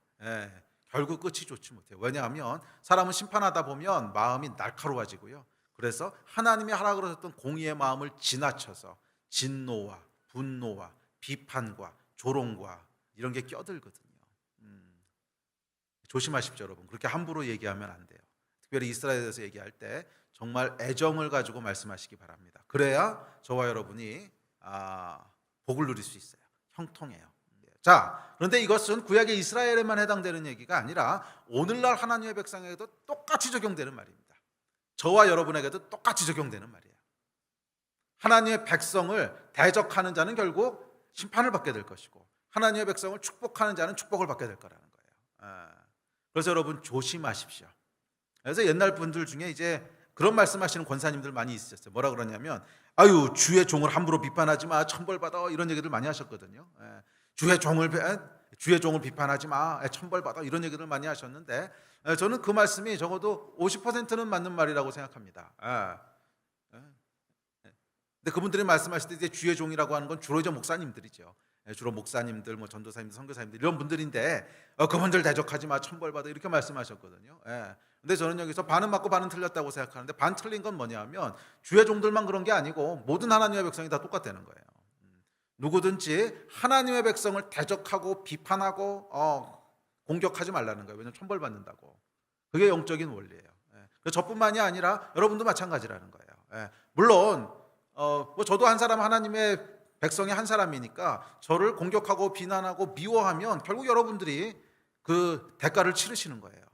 결국 끝이 좋지 못해요. 왜냐하면 사람은 심판하다 보면 마음이 날카로워지고요. 그래서 하나님이 하라고 그러셨던 공의의 마음을 지나쳐서 진노와 분노와 비판과 조롱과 이런 게 껴들거든요. 조심하십시오, 여러분. 그렇게 함부로 얘기하면 안 돼요. 특별히 이스라엘에 대해서 얘기할 때 정말 애정을 가지고 말씀하시기 바랍니다. 그래야 저와 여러분이 복을 누릴 수 있어요. 형통해요. 자, 그런데 이것은 구약의 이스라엘에만 해당되는 얘기가 아니라 오늘날 하나님의 백성에게도 똑같이 적용되는 말입니다. 저와 여러분에게도 똑같이 적용되는 말이에요. 하나님의 백성을 대적하는 자는 결국 심판을 받게 될 것이고 하나님의 백성을 축복하는 자는 축복을 받게 될 거라는 거예요. 그래서 여러분 조심하십시오. 그래서 옛날 분들 중에 이제 그런 말씀하시는 권사님들 많이 있으셨어요. 뭐라 그러냐면 아유 주의 종을 함부로 비판하지 마, 천벌받아, 이런 얘기들 많이 하셨거든요. 주의 종을 비판하지 마, 천벌받아, 이런 얘기들 많이 하셨는데 저는 그 말씀이 적어도 50%는 맞는 말이라고 생각합니다. 근데 그분들이 말씀하실 때 이제 주의 종이라고 하는 건 주로 이제 목사님들이죠. 주로 목사님들, 뭐 전도사님들, 선교사님들 이런 분들인데 그분들 대적하지 마, 천벌받아, 이렇게 말씀하셨거든요. 근데 저는 여기서 반은 맞고 반은 틀렸다고 생각하는데 반 틀린 건 뭐냐면 주의 종들만 그런 게 아니고 모든 하나님의 백성이 다 똑같다는 거예요. 누구든지 하나님의 백성을 대적하고 비판하고 공격하지 말라는 거예요. 왜냐하면 천벌받는다고. 그게 영적인 원리예요. 그래서 저뿐만이 아니라 여러분도 마찬가지라는 거예요. 물론 뭐 저도 한 사람, 하나님의 백성의 한 사람이니까 저를 공격하고 비난하고 미워하면 결국 여러분들이 그 대가를 치르시는 거예요.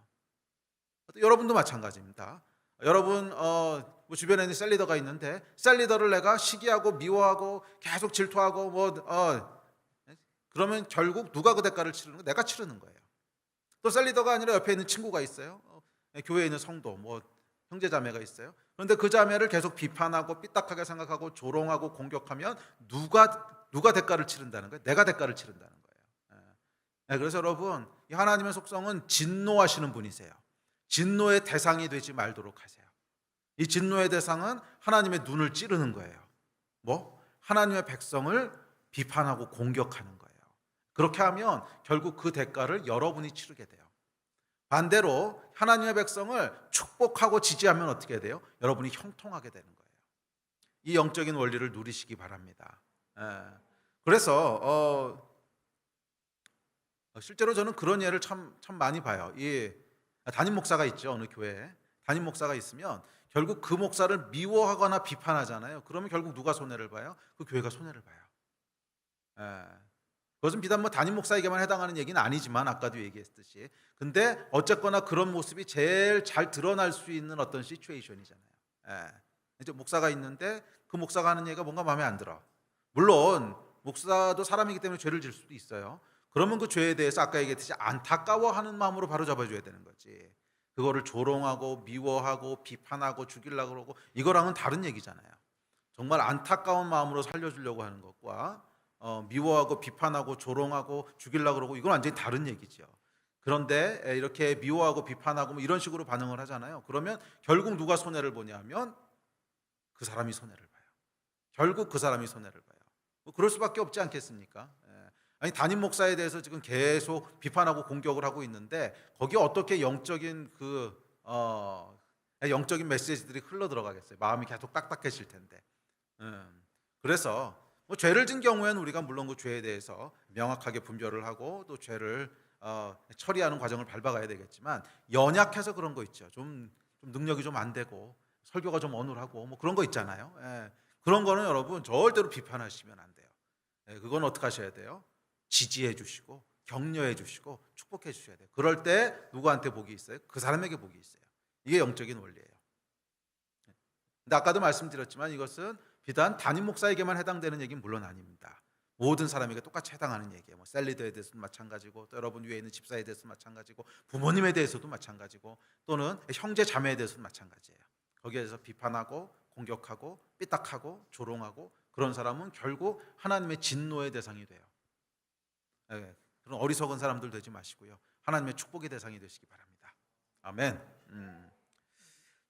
여러분도 마찬가지입니다. 여러분 뭐 주변에 있는 셀리더가 있는데 셀리더를 내가 시기하고 미워하고 계속 질투하고 그러면 결국 누가 그 대가를 치르는 거예요? 내가 치르는 거예요. 또 셀리더가 아니라 옆에 있는 친구가 있어요. 교회에 있는 성도, 뭐 형제자매가 있어요. 그런데 그 자매를 계속 비판하고 삐딱하게 생각하고 조롱하고 공격하면 누가 대가를 치른다는 거예요? 내가 대가를 치른다는 거예요. 그래서 여러분, 이 하나님의 속성은 진노하시는 분이세요. 진노의 대상이 되지 말도록 하세요. 이 진노의 대상은 하나님의 눈을 찌르는 거예요. 하나님의 백성을 비판하고 공격하는 거예요. 그렇게 하면 결국 그 대가를 여러분이 치르게 돼요. 반대로 하나님의 백성을 축복하고 지지하면 어떻게 돼요? 여러분이 형통하게 되는 거예요. 이 영적인 원리를 누리시기 바랍니다. 그래서 실제로 저는 그런 예를 참 많이 봐요. 이 담임 목사가 있죠, 어느 교회에. 담임 목사가 있으면 결국 그 목사를 미워하거나 비판하잖아요. 그러면 결국 누가 손해를 봐요? 그 교회가 손해를 봐요. 그것은 비단 뭐 담임 목사에게만 해당하는 얘기는 아니지만 아까도 얘기했듯이, 근데 어쨌거나 그런 모습이 제일 잘 드러날 수 있는 어떤 시츄에이션이잖아요. 이제 목사가 있는데 그 목사가 하는 얘기가 뭔가 마음에 안 들어. 물론 목사도 사람이기 때문에 죄를 질 수도 있어요. 그러면 그 죄에 대해서 아까 얘기했듯이 안타까워하는 마음으로 바로 잡아줘야 되는 거지. 그거를 조롱하고 미워하고 비판하고 죽이려고 그러고 이거랑은 다른 얘기잖아요. 정말 안타까운 마음으로 살려주려고 하는 것과 미워하고 비판하고 조롱하고 죽이려고 그러고 이건 완전히 다른 얘기죠. 그런데 이렇게 미워하고 비판하고 뭐 이런 식으로 반응을 하잖아요. 그러면 결국 누가 손해를 보냐면 그 사람이 손해를 봐요. 결국 그 사람이 손해를 봐요. 뭐 그럴 수밖에 없지 않겠습니까? 아니 담임 목사에 대해서 지금 계속 비판하고 공격을 하고 있는데 거기에 어떻게 영적인 영적인 메시지들이 흘러 들어가겠어요? 마음이 계속 딱딱해질 텐데. 그래서 뭐 죄를 진 경우에는 우리가 물론 그 죄에 대해서 명확하게 분별을 하고 또 죄를 처리하는 과정을 밟아가야 되겠지만 연약해서 그런 거 있죠. 좀 능력이 좀 안 되고 설교가 좀 어눌하고 뭐 그런 거 있잖아요. 그런 거는 여러분 절대로 비판하시면 안 돼요. 그건 어떻게 하셔야 돼요? 지지해 주시고 격려해 주시고 축복해 주셔야 돼요. 그럴 때 누구한테 복이 있어요? 그 사람에게 복이 있어요. 이게 영적인 원리예요. 근데 아까도 말씀드렸지만 이것은 비단 담임 목사에게만 해당되는 얘기는 물론 아닙니다. 모든 사람에게 똑같이 해당하는 얘기예요. 뭐 셀리더에 대해서도 마찬가지고 또 여러분 위에 있는 집사에 대해서도 마찬가지고 부모님에 대해서도 마찬가지고 또는 형제 자매에 대해서도 마찬가지예요. 거기에서 비판하고 공격하고 삐딱하고 조롱하고 그런 사람은 결국 하나님의 진노의 대상이 돼요. 그런 어리석은 사람들 되지 마시고요. 하나님의 축복의 대상이 되시기 바랍니다. 아멘.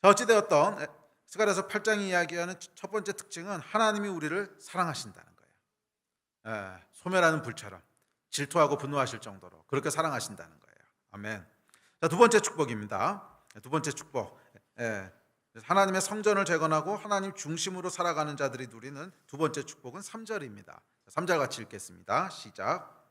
자, 어찌되었던 스가랴서 8장이 이야기하는 첫 번째 특징은 하나님이 우리를 사랑하신다는 거예요. 소멸하는 불처럼 질투하고 분노하실 정도로 그렇게 사랑하신다는 거예요. 아멘. 자, 두 번째 축복입니다. 두 번째 축복. 하나님의 성전을 재건하고 하나님 중심으로 살아가는 자들이 누리는 두 번째 축복은 3절입니다. 3절 같이 읽겠습니다. 시작.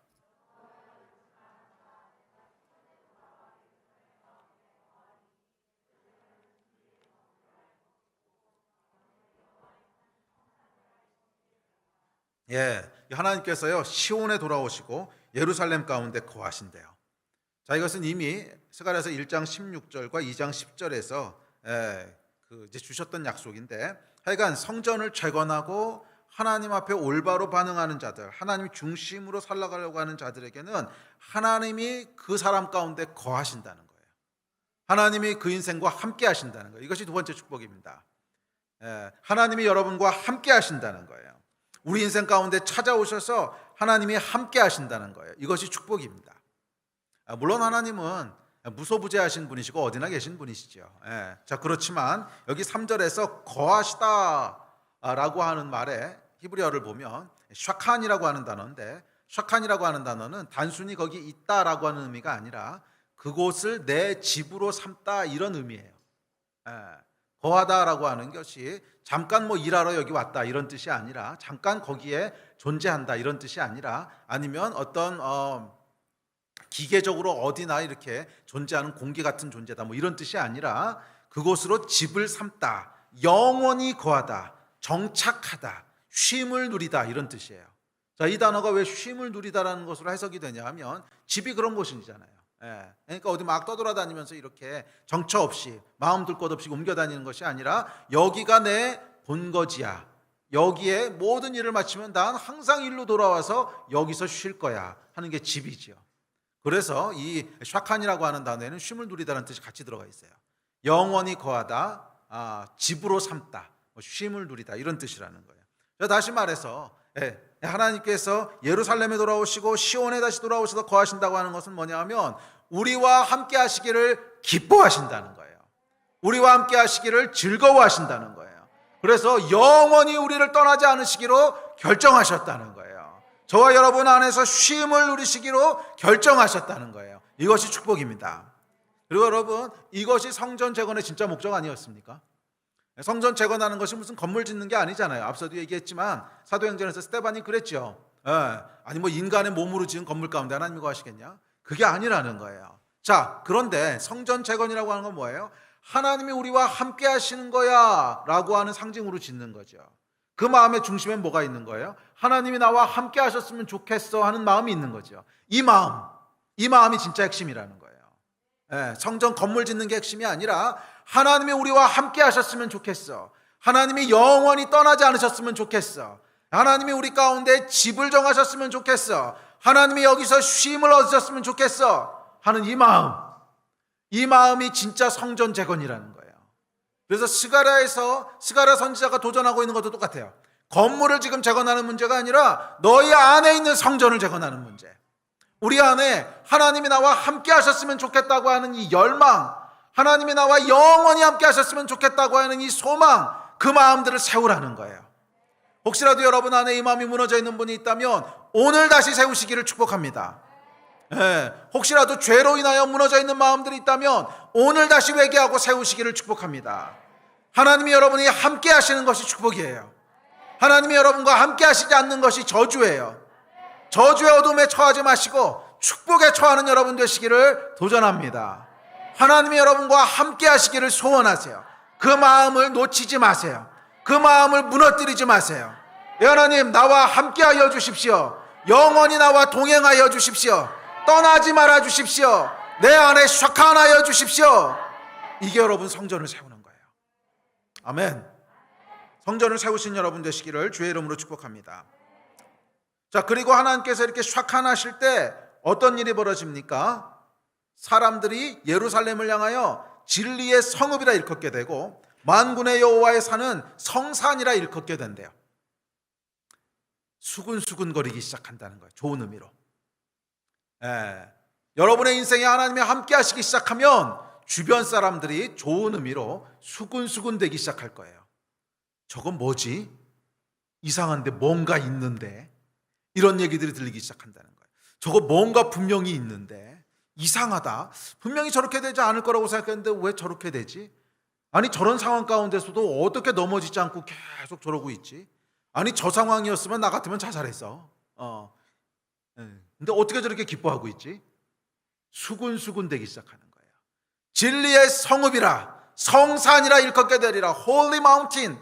하나님께서요 시온에 돌아오시고 예루살렘 가운데 거하신대요. 자, 이것은 이미 스가랴서 1장 16절과 2장 10절에서 이제 주셨던 약속인데, 하여간 성전을 재건하고 하나님 앞에 올바로 반응하는 자들, 하나님 중심으로 살아가려고 하는 자들에게는 하나님이 그 사람 가운데 거하신다는 거예요. 하나님이 그 인생과 함께 하신다는 거예요. 이것이 두 번째 축복입니다. 하나님이 여러분과 함께 하신다는 거예요. 우리 인생 가운데 찾아오셔서 하나님이 함께 하신다는 거예요. 이것이 축복입니다. 물론 하나님은 무소부재하신 분이시고 어디나 계신 분이시죠. 자, 그렇지만 여기 3절에서 거하시다라고 하는 말에 히브리어를 보면 샤칸이라고 하는 단어인데, 샤칸이라고 하는 단어는 단순히 거기 있다라고 하는 의미가 아니라 그곳을 내 집으로 삼다 이런 의미예요. 거하다라고 하는 것이 잠깐 뭐 일하러 여기 왔다 이런 뜻이 아니라, 잠깐 거기에 존재한다 이런 뜻이 아니라, 아니면 어떤 기계적으로 어디나 이렇게 존재하는 공기 같은 존재다 뭐 이런 뜻이 아니라 그곳으로 집을 삼다, 영원히 거하다, 정착하다, 쉼을 누리다 이런 뜻이에요. 자, 이 단어가 왜 쉼을 누리다라는 것으로 해석이 되냐 하면 집이 그런 곳이잖아요. 그러니까 어디 막 떠돌아다니면서 이렇게 정처 없이 마음 둘 것 없이 옮겨다니는 것이 아니라 여기가 내 본거지야, 여기에 모든 일을 마치면 난 항상 일로 돌아와서 여기서 쉴 거야 하는 게 집이지요. 그래서 이 샤칸이라고 하는 단어에는 쉼을 누리다는 뜻이 같이 들어가 있어요. 영원히 거하다, 집으로 삼다, 쉼을 누리다 이런 뜻이라는 거예요. 다시 말해서 하나님께서 예루살렘에 돌아오시고 시온에 다시 돌아오셔서 거하신다고 하는 것은 뭐냐 하면 우리와 함께 하시기를 기뻐하신다는 거예요. 우리와 함께 하시기를 즐거워하신다는 거예요. 그래서 영원히 우리를 떠나지 않으시기로 결정하셨다는 거예요. 저와 여러분 안에서 쉼을 누리시기로 결정하셨다는 거예요. 이것이 축복입니다. 그리고 여러분, 이것이 성전 재건의 진짜 목적 아니었습니까? 성전 재건하는 것이 무슨 건물 짓는 게 아니잖아요. 앞서도 얘기했지만 사도행전에서 스데반이 그랬죠. 아니 뭐 인간의 몸으로 지은 건물 가운데 하나님이 거하시겠냐? 그게 아니라는 거예요. 자, 그런데 성전 재건이라고 하는 건 뭐예요? 하나님이 우리와 함께 하시는 거야 라고 하는 상징으로 짓는 거죠. 그 마음의 중심에 뭐가 있는 거예요? 하나님이 나와 함께 하셨으면 좋겠어 하는 마음이 있는 거죠. 이 마음이 진짜 핵심이라는 거예요. 성전 건물 짓는 게 핵심이 아니라 하나님이 우리와 함께 하셨으면 좋겠어, 하나님이 영원히 떠나지 않으셨으면 좋겠어, 하나님이 우리 가운데 집을 정하셨으면 좋겠어, 하나님이 여기서 쉼을 얻으셨으면 좋겠어 하는 이 이 마음이 진짜 성전 재건이라는 거예요. 그래서 스가랴 선지자가 도전하고 있는 것도 똑같아요. 건물을 지금 재건하는 문제가 아니라 너희 안에 있는 성전을 재건하는 문제. 우리 안에 하나님이 나와 함께 하셨으면 좋겠다고 하는 이 열망, 하나님이 나와 영원히 함께 하셨으면 좋겠다고 하는 이 소망, 그 마음들을 세우라는 거예요. 혹시라도 여러분 안에 이 마음이 무너져 있는 분이 있다면 오늘 다시 세우시기를 축복합니다. 혹시라도 죄로 인하여 무너져 있는 마음들이 있다면 오늘 다시 회개하고 세우시기를 축복합니다. 하나님이 여러분이 함께 하시는 것이 축복이에요. 하나님이 여러분과 함께 하시지 않는 것이 저주예요. 저주의 어둠에 처하지 마시고 축복에 처하는 여러분 되시기를 도전합니다. 하나님이 여러분과 함께 하시기를 소원하세요. 그 마음을 놓치지 마세요. 그 마음을 무너뜨리지 마세요. 하나님, 나와 함께 하여 주십시오. 영원히 나와 동행하여 주십시오. 떠나지 말아 주십시오. 내 안에 샤칸하여 주십시오. 이게 여러분 성전을 세우는 거예요. 아멘. 성전을 세우신 여러분 되시기를 주의 이름으로 축복합니다. 자, 그리고 하나님께서 이렇게 샤칸하실 때 어떤 일이 벌어집니까? 사람들이 예루살렘을 향하여 진리의 성읍이라 일컫게 되고 만군의 여호와의 산은 성산이라 일컫게 된대요. 수근수근거리기 시작한다는 거예요. 좋은 의미로. 여러분의 인생에 하나님이 함께 하시기 시작하면 주변 사람들이 좋은 의미로 수근수근 되기 시작할 거예요. 저건 뭐지? 이상한데 뭔가 있는데, 이런 얘기들이 들리기 시작한다는 거예요. 저거 뭔가 분명히 있는데 이상하다. 분명히 저렇게 되지 않을 거라고 생각했는데 왜 저렇게 되지? 아니, 저런 상황 가운데서도 어떻게 넘어지지 않고 계속 저러고 있지? 아니, 저 상황이었으면 나 같으면 자살했어. 근데 어떻게 저렇게 기뻐하고 있지? 수군수군 되기 시작하는 거예요. 진리의 성읍이라, 성산이라 일컫게 되리라. Holy Mountain,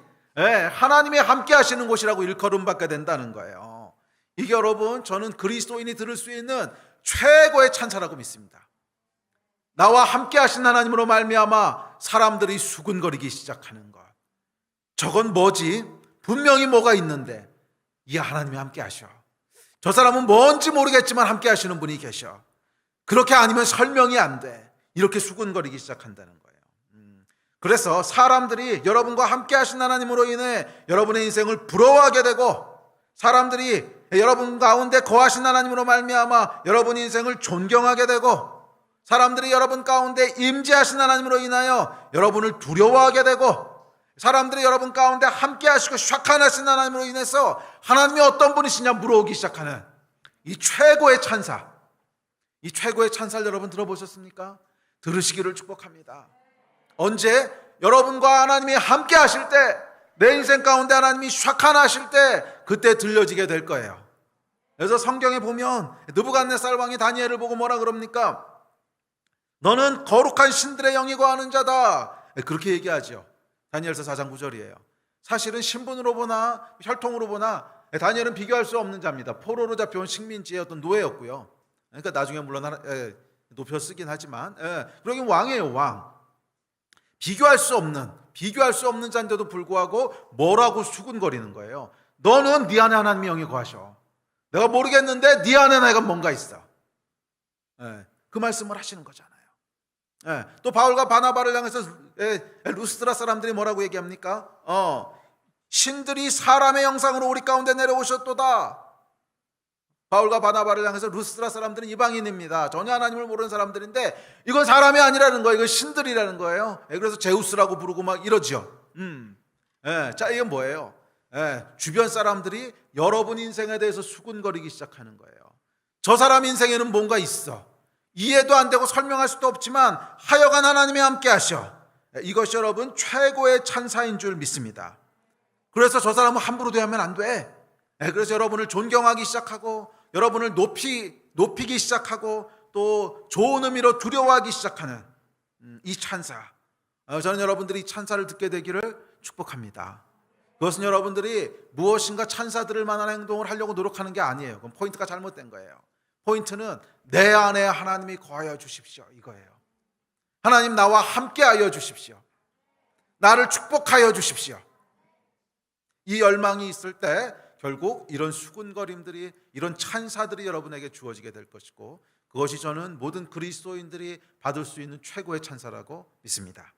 하나님이 함께 하시는 곳이라고 일컬음 받게 된다는 거예요. 이게 여러분, 저는 그리스도인이 들을 수 있는 최고의 찬사라고 믿습니다. 나와 함께 하신 하나님으로 말미암아 사람들이 수군거리기 시작하는 것. 저건 뭐지? 분명히 뭐가 있는데 이 하나님이 함께 하셔. 저 사람은 뭔지 모르겠지만 함께 하시는 분이 계셔. 그렇게 아니면 설명이 안 돼. 이렇게 수군거리기 시작한다는 거예요. 그래서 사람들이 여러분과 함께 하신 하나님으로 인해 여러분의 인생을 부러워하게 되고, 사람들이 여러분 가운데 거하신 하나님으로 말미암아 여러분 인생을 존경하게 되고, 사람들이 여러분 가운데 임재하신 하나님으로 인하여 여러분을 두려워하게 되고, 사람들이 여러분 가운데 함께 하시고 샤칸하신 하나님으로 인해서 하나님이 어떤 분이시냐 물어오기 시작하는 이 최고의 찬사, 이 최고의 찬사를 여러분 들어보셨습니까? 들으시기를 축복합니다. 언제? 여러분과 하나님이 함께 하실 때, 내 인생 가운데 하나님이 샤칸하실 때, 그때 들려지게 될 거예요. 그래서 성경에 보면 느부갓네살 왕이 다니엘을 보고 뭐라 그럽니까? 너는 거룩한 신들의 영이 거하는 자다, 그렇게 얘기하죠. 다니엘서 4장 9절이에요. 사실은 신분으로 보나 혈통으로 보나 다니엘은 비교할 수 없는 자입니다. 포로로 잡혀온 식민지의 어떤 노예였고요. 그러니까 나중에 물론 높여 쓰긴 하지만, 그러긴 왕이에요, 왕. 비교할 수 없는 자인데도 불구하고 뭐라고 수군거리는 거예요. 너는 네 안에 하나님의 영이 거하셔. 내가 모르겠는데 네 안에 내가 뭔가 있어. 그 말씀을 하시는 거잖아요. 또 바울과 바나바를 향해서 루스드라 사람들이 뭐라고 얘기합니까? 신들이 사람의 형상으로 우리 가운데 내려오셨도다. 바울과 바나바를 향해서 루스드라 사람들은 이방인입니다. 전혀 하나님을 모르는 사람들인데 이건 사람이 아니라는 거예요. 이건 신들이라는 거예요. 그래서 제우스라고 부르고 막 이러죠. 자, 이게 뭐예요? 주변 사람들이 여러분 인생에 대해서 수군거리기 시작하는 거예요. 저 사람 인생에는 뭔가 있어. 이해도 안 되고 설명할 수도 없지만 하여간 하나님이 함께 하셔. 이것이 여러분 최고의 찬사인 줄 믿습니다. 그래서 저 사람은 함부로 대하면 안 돼. 그래서 여러분을 존경하기 시작하고, 여러분을 높이기 시작하고, 또 좋은 의미로 두려워하기 시작하는 이 찬사. 저는 여러분들이 이 찬사를 듣게 되기를 축복합니다. 그것은 여러분들이 무엇인가 찬사 들을 만한 행동을 하려고 노력하는 게 아니에요. 그럼 포인트가 잘못된 거예요. 포인트는 내 안에 하나님이 거하여 주십시오, 이거예요. 하나님 나와 함께 하여 주십시오. 나를 축복하여 주십시오. 이 열망이 있을 때 결국 이런 수군거림들이, 이런 찬사들이 여러분에게 주어지게 될 것이고, 그것이 저는 모든 그리스도인들이 받을 수 있는 최고의 찬사라고 믿습니다.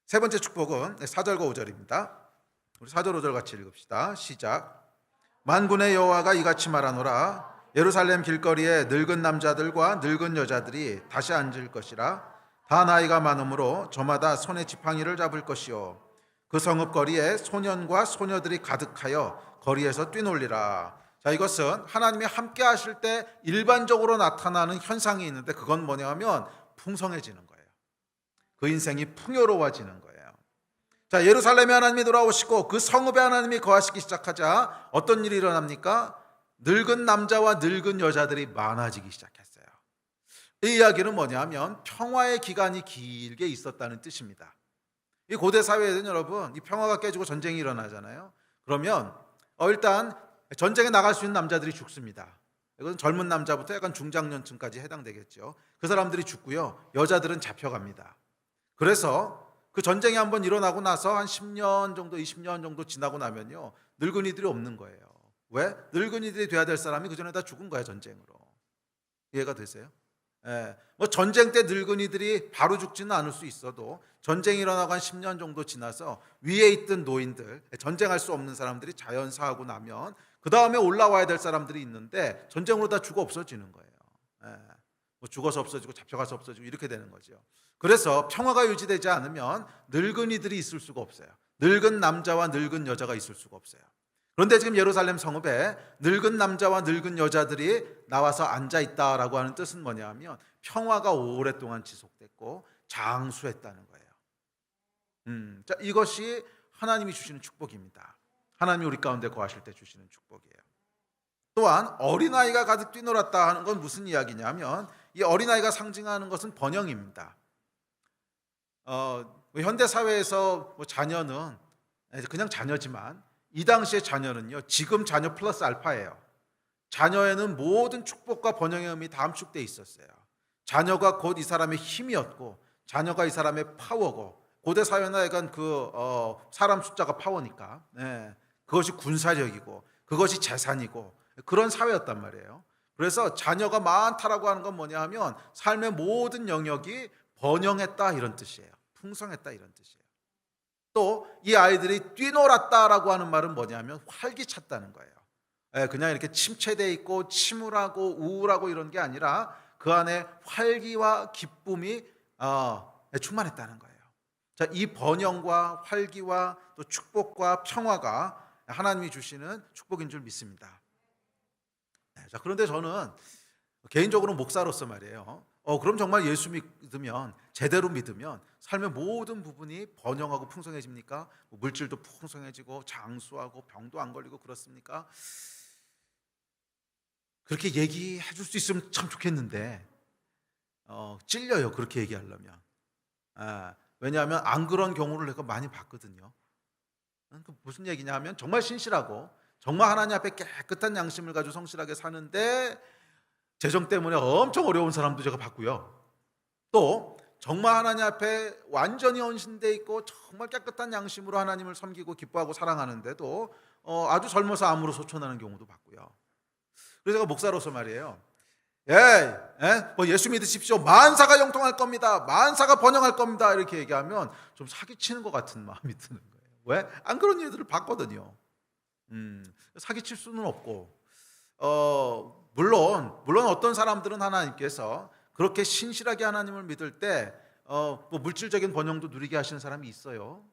세 번째 축복은 4절과 5절입니다. 우리 4절 5절 같이 읽읍시다. 시작. 만군의 여호와가 이같이 말하노라. 예루살렘 길거리에 늙은 남자들과 늙은 여자들이 다시 앉을 것이라. 다 나이가 많으므로 저마다 손에 지팡이를 잡을 것이요 그 성읍 거리에 소년과 소녀들이 가득하여 거리에서 뛰놀리라. 자, 이것은 하나님이 함께 하실 때 일반적으로 나타나는 현상이 있는데, 그건 뭐냐면 풍성해지는 거예요. 그 인생이 풍요로워지는 거예요. 자, 예루살렘에 하나님이 돌아오시고 그 성읍에 하나님이 거하시기 시작하자 어떤 일이 일어납니까? 늙은 남자와 늙은 여자들이 많아지기 시작했어요. 이 이야기는 뭐냐면 평화의 기간이 길게 있었다는 뜻입니다. 이 고대 사회에는 여러분, 이 평화가 깨지고 전쟁이 일어나잖아요. 그러면 일단 전쟁에 나갈 수 있는 남자들이 죽습니다. 이건 젊은 남자부터 약간 중장년층까지 해당되겠죠. 그 사람들이 죽고요, 여자들은 잡혀갑니다. 그래서 그 전쟁이 한번 일어나고 나서 한 10년 정도, 20년 정도 지나고 나면요, 늙은이들이 없는 거예요. 왜? 늙은이들이 돼야 될 사람이 그 전에 다 죽은 거야, 전쟁으로. 이해가 되세요? 예, 뭐 전쟁 때 늙은이들이 바로 죽지는 않을 수 있어도 전쟁이 일어나고 한 10년 정도 지나서 위에 있던 노인들, 전쟁할 수 없는 사람들이 자연사하고 나면 그 다음에 올라와야 될 사람들이 있는데 전쟁으로 다 죽어 없어지는 거예요. 예, 뭐 죽어서 없어지고 잡혀가서 없어지고 이렇게 되는 거죠. 그래서 평화가 유지되지 않으면 늙은이들이 있을 수가 없어요. 늙은 남자와 늙은 여자가 있을 수가 없어요. 그런데 지금 예루살렘 성읍에 늙은 남자와 늙은 여자들이 나와서 앉아 있다라고 하는 뜻은 뭐냐면 평화가 오랫동안 지속됐고 장수했다는 거예요. 자, 이것이 하나님이 주시는 축복입니다. 하나님이 우리 가운데 거하실 때 주시는 축복이에요. 또한 어린아이가 가득 뛰놀았다 하는 건 무슨 이야기냐면 이 어린아이가 상징하는 것은 번영입니다. 현대 사회에서 자녀는 그냥 자녀지만 이 당시의 자녀는요, 지금 자녀 플러스 알파예요. 자녀에는 모든 축복과 번영의 의미 다 함축되어 있었어요. 자녀가 곧 이 사람의 힘이었고, 자녀가 이 사람의 파워고, 고대 사회나 약간 사람 숫자가 파워니까, 그것이 군사력이고, 그것이 재산이고, 그런 사회였단 말이에요. 그래서 자녀가 많다라고 하는 건 뭐냐 하면 삶의 모든 영역이 번영했다 이런 뜻이에요. 풍성했다 이런 뜻이에요. 또 이 아이들이 뛰놀았다라고 하는 말은 뭐냐면 활기찼다는 거예요. 그냥 이렇게 침체되어 있고 침울하고 우울하고 이런 게 아니라 그 안에 활기와 기쁨이 충만했다는 거예요. 자, 이 번영과 활기와 또 축복과 평화가 하나님이 주시는 축복인 줄 믿습니다. 자, 그런데 저는 개인적으로 목사로서 말이에요. 그럼 정말 예수 믿으면, 제대로 믿으면 삶의 모든 부분이 번영하고 풍성해집니까? 물질도 풍성해지고 장수하고 병도 안 걸리고 그렇습니까? 그렇게 얘기해 줄 수 있으면 참 좋겠는데 찔려요, 그렇게 얘기하려면. 왜냐하면 안 그런 경우를 내가 많이 봤거든요. 무슨 얘기냐 하면 정말 신실하고 정말 하나님 앞에 깨끗한 양심을 가지고 성실하게 사는데 재정 때문에 엄청 어려운 사람도 제가 봤고요. 또 정말 하나님 앞에 완전히 헌신되어 있고 정말 깨끗한 양심으로 하나님을 섬기고 기뻐하고 사랑하는데도 아주 젊어서 암으로 소천하는 경우도 봤고요. 그래서 제가 목사로서 말이에요. 뭐 예수 믿으십시오. 만사가 형통할 겁니다. 만사가 번영할 겁니다. 이렇게 얘기하면 좀 사기치는 것 같은 마음이 드는 거예요. 왜? 안 그런 일들을 봤거든요. 사기칠 수는 없고, 물론 어떤 사람들은 하나님께서 그렇게 신실하게 하나님을 믿을 때 뭐 물질적인 번영도 누리게 하시는 사람이 있어요.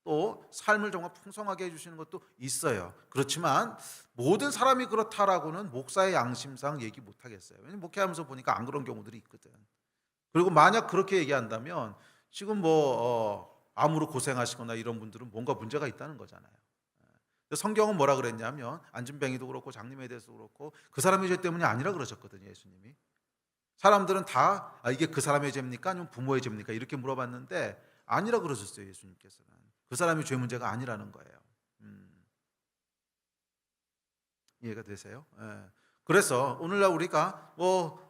또 삶을 정말 풍성하게 해주시는 것도 있어요. 그렇지만 모든 사람이 그렇다라고는 목사의 양심상 얘기 못하겠어요. 왜냐면 목회하면서 보니까 안 그런 경우들이 있거든. 그리고 만약 그렇게 얘기한다면 지금 암으로 고생하시거나 이런 분들은 뭔가 문제가 있다는 거잖아요. 성경은 뭐라 그랬냐면 안진뱅이도 그렇고 장님에 대해서 그렇고 그 사람의 죄 때문이 아니라 그러셨거든요, 예수님이. 사람들은 다 이게 그 사람의 죄입니까? 아니면 부모의 죄입니까? 이렇게 물어봤는데 아니라 그러셨어요, 예수님께서는. 그 사람의 죄 문제가 아니라는 거예요. 이해가 되세요? 그래서 오늘날 우리가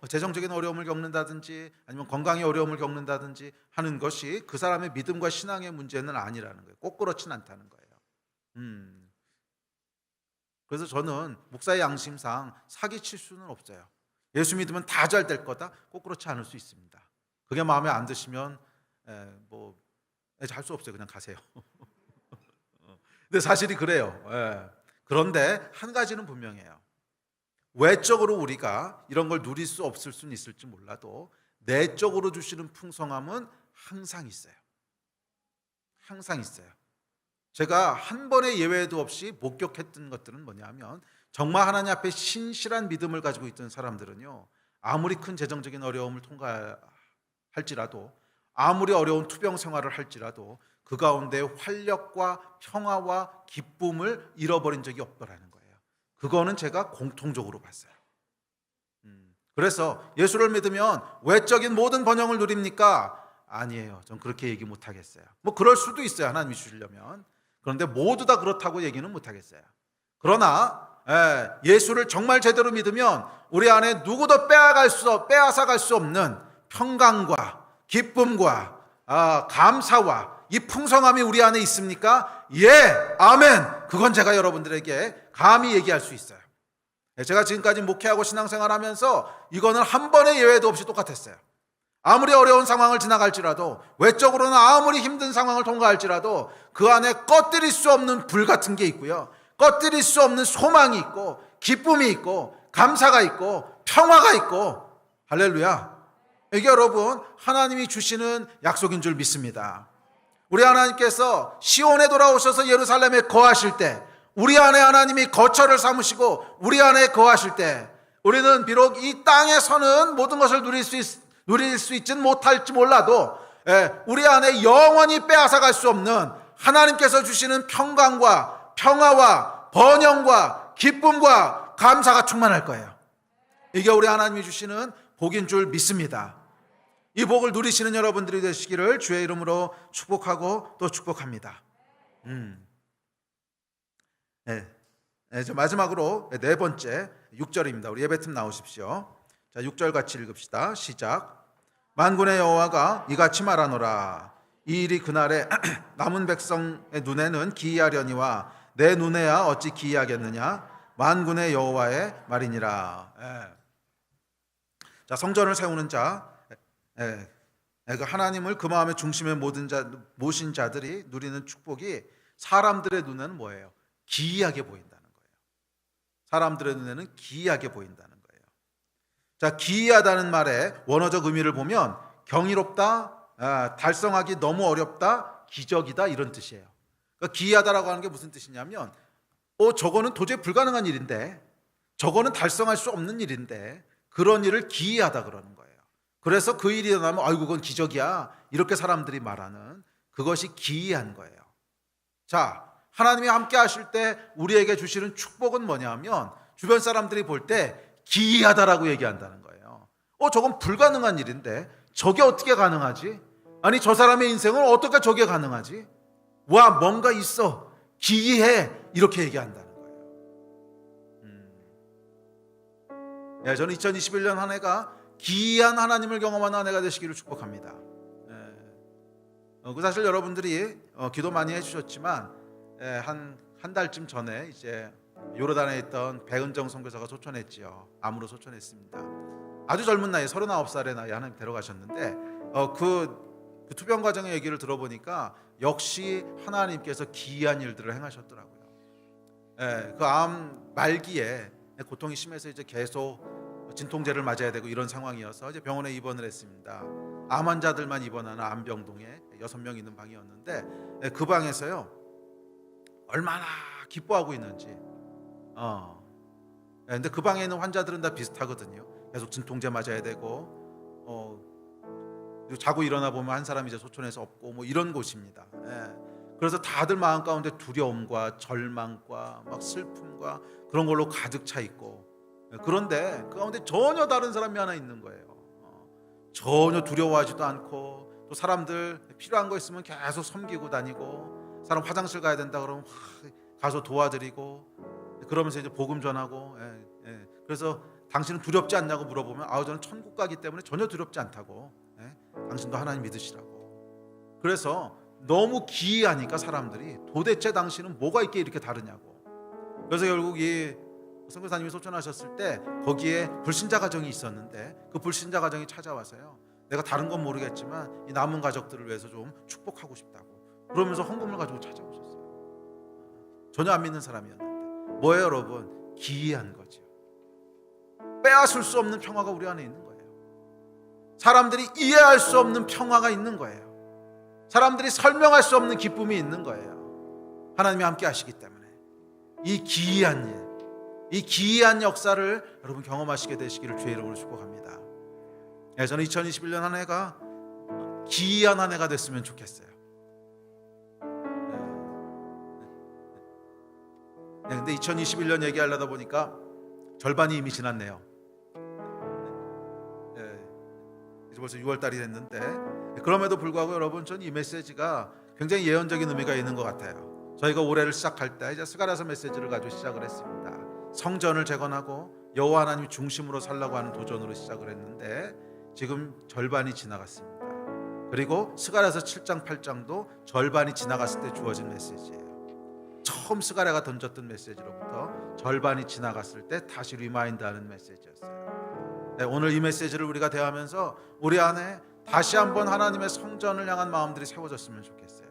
재정적인 어려움을 겪는다든지 아니면 건강의 어려움을 겪는다든지 하는 것이 그 사람의 믿음과 신앙의 문제는 아니라는 거예요. 꼭 그렇진 않다는 거예요. 그래서 저는 목사의 양심상 사기칠 수는 없어요. 예수 믿으면 다 잘 될 거다? 꼭 그렇지 않을 수 있습니다. 그게 마음에 안 드시면 할 수 없어요. 그냥 가세요. 근데 사실이 그래요. 그런데 한 가지는 분명해요. 외적으로 우리가 이런 걸 누릴 수 없을 수는 있을지 몰라도 내적으로 주시는 풍성함은 항상 있어요. 항상 있어요. 제가 한 번의 예외도 없이 목격했던 것들은 뭐냐면, 정말 하나님 앞에 신실한 믿음을 가지고 있던 사람들은요, 아무리 큰 재정적인 어려움을 통과할지라도, 아무리 어려운 투병 생활을 할지라도 그 가운데 활력과 평화와 기쁨을 잃어버린 적이 없더라는 거예요. 그거는 제가 공통적으로 봤어요. 그래서 예수를 믿으면 외적인 모든 번영을 누립니까? 아니에요. 전 그렇게 얘기 못 하겠어요. 뭐 그럴 수도 있어요, 하나님이 주시려면. 그런데 모두 다 그렇다고 얘기는 못 하겠어요. 그러나 예수를 정말 제대로 믿으면 우리 안에 누구도 빼앗아갈 수 없는 평강과 기쁨과 감사와 이 풍성함이 우리 안에 있습니까? 예, 아멘. 그건 제가 여러분들에게 감히 얘기할 수 있어요. 제가 지금까지 목회하고 신앙생활하면서 이거는 한 번의 예외도 없이 똑같았어요. 아무리 어려운 상황을 지나갈지라도, 외적으로는 아무리 힘든 상황을 통과할지라도 그 안에 꺼뜨릴 수 없는 불 같은 게 있고요, 꺼뜨릴 수 없는 소망이 있고, 기쁨이 있고, 감사가 있고, 평화가 있고. 할렐루야. 이게 여러분 하나님이 주시는 약속인 줄 믿습니다. 우리 하나님께서 시온에 돌아오셔서 예루살렘에 거하실 때, 우리 안에 하나님이 거처를 삼으시고 우리 안에 거하실 때, 우리는 비록 이 땅에서는 모든 것을 누릴 수 있지는 못할지 몰라도 우리 안에 영원히 빼앗아갈 수 없는 하나님께서 주시는 평강과 평화와 번영과 기쁨과 감사가 충만할 거예요. 이게 우리 하나님이 주시는 복인 줄 믿습니다. 이 복을 누리시는 여러분들이 되시기를 주의 이름으로 축복하고 또 축복합니다. 마지막으로 네 번째 6절입니다. 우리 예배팀 나오십시오. 자, 6절 같이 읽읍시다. 시작. 만군의 여호와가 이같이 말하노라. 이 일이 그날에 남은 백성의 눈에는 기이하려니와 내 눈에야 어찌 기이하겠느냐. 만군의 여호와의 말이니라. 자, 성전을 세우는 자, 하나님을 그 마음의 중심에 모신 자들이 누리는 축복이 사람들의 눈에는 뭐예요? 기이하게 보인다는 거예요. 사람들의 눈에는 기이하게 보인다는 거예요. 자, 기이하다는 말의 원어적 의미를 보면 경이롭다, 달성하기 너무 어렵다, 기적이다, 이런 뜻이에요. 그러니까 기이하다라고 하는 게 무슨 뜻이냐면, 저거는 도저히 불가능한 일인데, 저거는 달성할 수 없는 일인데, 그런 일을 기이하다 그러는 거예요. 그래서 그 일이 일어나면 아이고 그건 기적이야, 이렇게 사람들이 말하는 그것이 기이한 거예요. 자, 하나님이 함께 하실 때 우리에게 주시는 축복은 뭐냐면, 주변 사람들이 볼 때 기이하다라고 얘기한다는 거예요. 저건 불가능한 일인데 저게 어떻게 가능하지? 아니, 저 사람의 인생은 어떻게 저게 가능하지? 와, 뭔가 있어, 기이해, 이렇게 얘기한다는 거예요. 저는 2021년 한 해가 기이한 하나님을 경험하는 한 해가 되시기를 축복합니다. 사실 여러분들이 기도 많이 해주셨지만 한 달쯤 전에 이제 요르단에 있던 배은정 선교사가 소천했지요. 암으로 소천했습니다. 아주 젊은 나이, 39살의 나이에 하나님 데려가셨는데 그 투병 과정의 얘기를 들어보니까 역시 하나님께서 기이한 일들을 행하셨더라고요. 그 암 말기에 고통이 심해서 이제 계속 진통제를 맞아야 되고 이런 상황이어서 이제 병원에 입원을 했습니다. 암 환자들만 입원하는 암병동에 6명 있는 방이었는데 그 방에서요, 얼마나 기뻐하고 있는지. 근데 그 방에 있는 환자들은 다 비슷하거든요. 계속 진통제 맞아야 되고, 그리고 자고 일어나 보면 한 사람이 이제 소천해서 없고, 뭐 이런 곳입니다. 그래서 다들 마음 가운데 두려움과 절망과 막 슬픔과 그런 걸로 가득 차 있고, 그런데 그 가운데 전혀 다른 사람이 하나 있는 거예요. 전혀 두려워하지도 않고, 또 사람들 필요한 거 있으면 계속 섬기고 다니고, 사람 화장실 가야 된다 그러면 가서 도와드리고, 그러면서 이제 복음 전하고. 그래서 당신은 두렵지 않냐고 물어보면 저는 천국 가기 때문에 전혀 두렵지 않다고. 당신도 하나님 믿으시라고. 그래서 너무 기이하니까 사람들이 도대체 당신은 뭐가 있게 이렇게 다르냐고. 그래서 결국 이 선교사님이 소천하셨을 때 거기에 불신자 가정이 있었는데 그 불신자 가정이 찾아와서요, 내가 다른 건 모르겠지만 이 남은 가족들을 위해서 좀 축복하고 싶다고 그러면서 헌금을 가지고 찾아오셨어요. 전혀 안 믿는 사람이었는데 뭐예요 여러분? 기이한 거죠. 빼앗을 수 없는 평화가 우리 안에 있는 거예요. 사람들이 이해할 수 없는 평화가 있는 거예요. 사람들이 설명할 수 없는 기쁨이 있는 거예요. 하나님이 함께 하시기 때문에 이 기이한 일, 이 기이한 역사를 여러분 경험하시게 되시기를 주의 이름으로 축복합니다. 저는 2021년 한 해가 기이한 한 해가 됐으면 좋겠어요. 근데 2021년 얘기하려다 보니까 절반이 이미 지났네요. 이제 벌써 6월달이 됐는데 그럼에도 불구하고 여러분, 전 이 메시지가 굉장히 예언적인 의미가 있는 것 같아요. 저희가 올해를 시작할 때 이제 스가랴서 메시지를 가지고 시작을 했습니다. 성전을 재건하고 여호와 하나님 중심으로 살라고 하는 도전으로 시작을 했는데 지금 절반이 지나갔습니다. 그리고 스가랴서 7장 8장도 절반이 지나갔을 때 주어진 메시지예요. 처음 스가랴가 던졌던 메시지로부터 절반이 지나갔을 때 다시 리마인드하는 메시지였어요. 오늘 이 메시지를 우리가 대하면서 우리 안에 다시 한번 하나님의 성전을 향한 마음들이 세워졌으면 좋겠어요.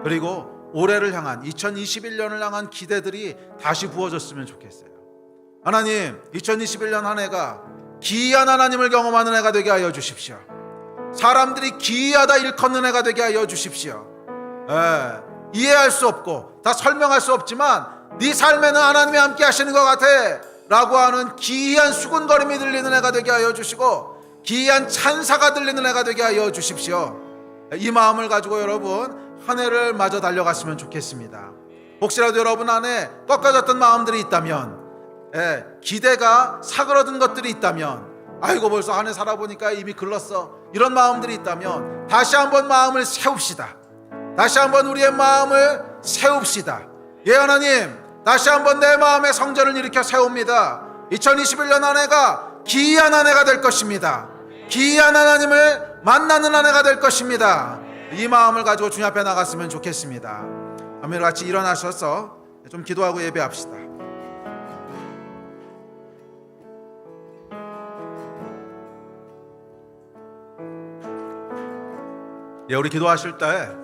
그리고 올해를 향한 2021년을 향한 기대들이 다시 부어졌으면 좋겠어요. 하나님, 2021년 한 해가 기이한 하나님을 경험하는 해가 되게 하여 주십시오. 사람들이 기이하다 일컫는 해가 되게 하여 주십시오. 이해할 수 없고 다 설명할 수 없지만 네 삶에는 하나님이 함께 하시는 것 같아 라고 하는 기이한 수군거림이 들리는 해가 되게 하여 주시고 기이한 찬사가 들리는 해가 되게 하여 주십시오. 이 마음을 가지고 여러분 한 해를 마저 달려갔으면 좋겠습니다. 혹시라도 여러분 안에 꺾어졌던 마음들이 있다면, 기대가 사그러든 것들이 있다면, 아이고 벌써 한 해 살아보니까 이미 글렀어, 이런 마음들이 있다면 다시 한번 마음을 세웁시다. 다시 한번 우리의 마음을 세웁시다. 예, 하나님, 다시 한번 내 마음의 성전을 일으켜 세웁니다. 2021년 한 해가 기이한 한 해가 될 것입니다. 기이한 하나님을 만나는 한 해가 될 것입니다. 이 마음을 가지고 주님 앞에 나갔으면 좋겠습니다. 아멘. 같이 일어나셔서 좀 기도하고 예배합시다. 우리 기도하실 때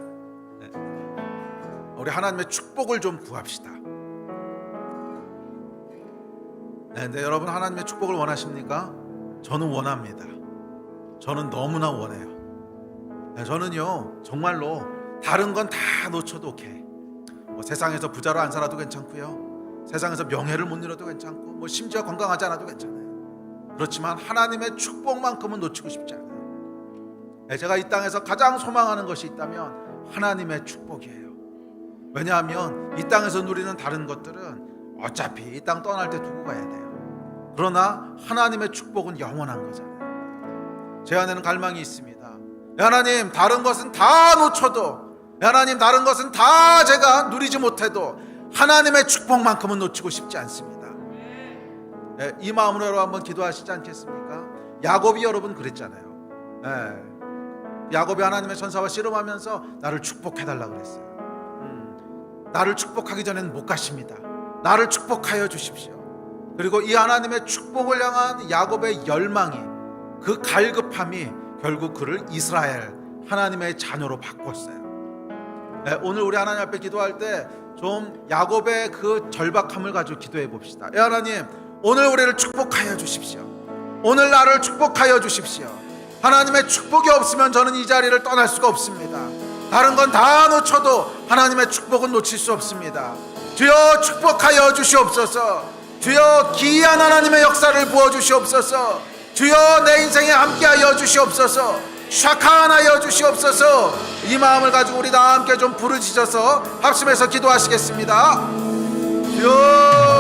우리 하나님의 축복을 좀 구합시다. 근데 여러분 하나님의 축복을 원하십니까? 저는 원합니다. 저는 너무나 원해요. 저는요 정말로 다른 건 다 놓쳐도 오케이. 세상에서 부자로 안 살아도 괜찮고요, 세상에서 명예를 못 누려도 괜찮고, 심지어 건강하지 않아도 괜찮아요. 그렇지만 하나님의 축복만큼은 놓치고 싶지 않아요. 제가 이 땅에서 가장 소망하는 것이 있다면 하나님의 축복이에요. 왜냐하면 이 땅에서 누리는 다른 것들은 어차피 이 땅 떠날 때 두고 가야 돼요. 그러나 하나님의 축복은 영원한 거잖아요. 제 안에는 갈망이 있습니다. 하나님, 다른 것은 다 놓쳐도, 하나님, 다른 것은 다 제가 누리지 못해도 하나님의 축복만큼은 놓치고 싶지 않습니다. 이 마음으로 여러분 한번 기도하시지 않겠습니까? 야곱이 여러분 그랬잖아요. 야곱이 하나님의 천사와 씨름하면서 나를 축복해달라고 그랬어요. 나를 축복하기 전에는 못 가십니다. 나를 축복하여 주십시오. 그리고 이 하나님의 축복을 향한 야곱의 열망이, 그 갈급함이 결국 그를 이스라엘, 하나님의 자녀로 바꿨어요. 오늘 우리 하나님 앞에 기도할 때 좀 야곱의 그 절박함을 가지고 기도해 봅시다. 하나님, 오늘 우리를 축복하여 주십시오. 오늘 나를 축복하여 주십시오. 하나님의 축복이 없으면 저는 이 자리를 떠날 수가 없습니다. 다른 건 다 놓쳐도 하나님의 축복은 놓칠 수 없습니다. 주여 축복하여 주시옵소서. 주여 기이한 하나님의 역사를 부어주시옵소서. 주여 내 인생에 함께하여 주시옵소서. 샤카하여 주시옵소서. 이 마음을 가지고 우리 다 함께 좀 부르짖어서 합심해서 기도하시겠습니다. 주여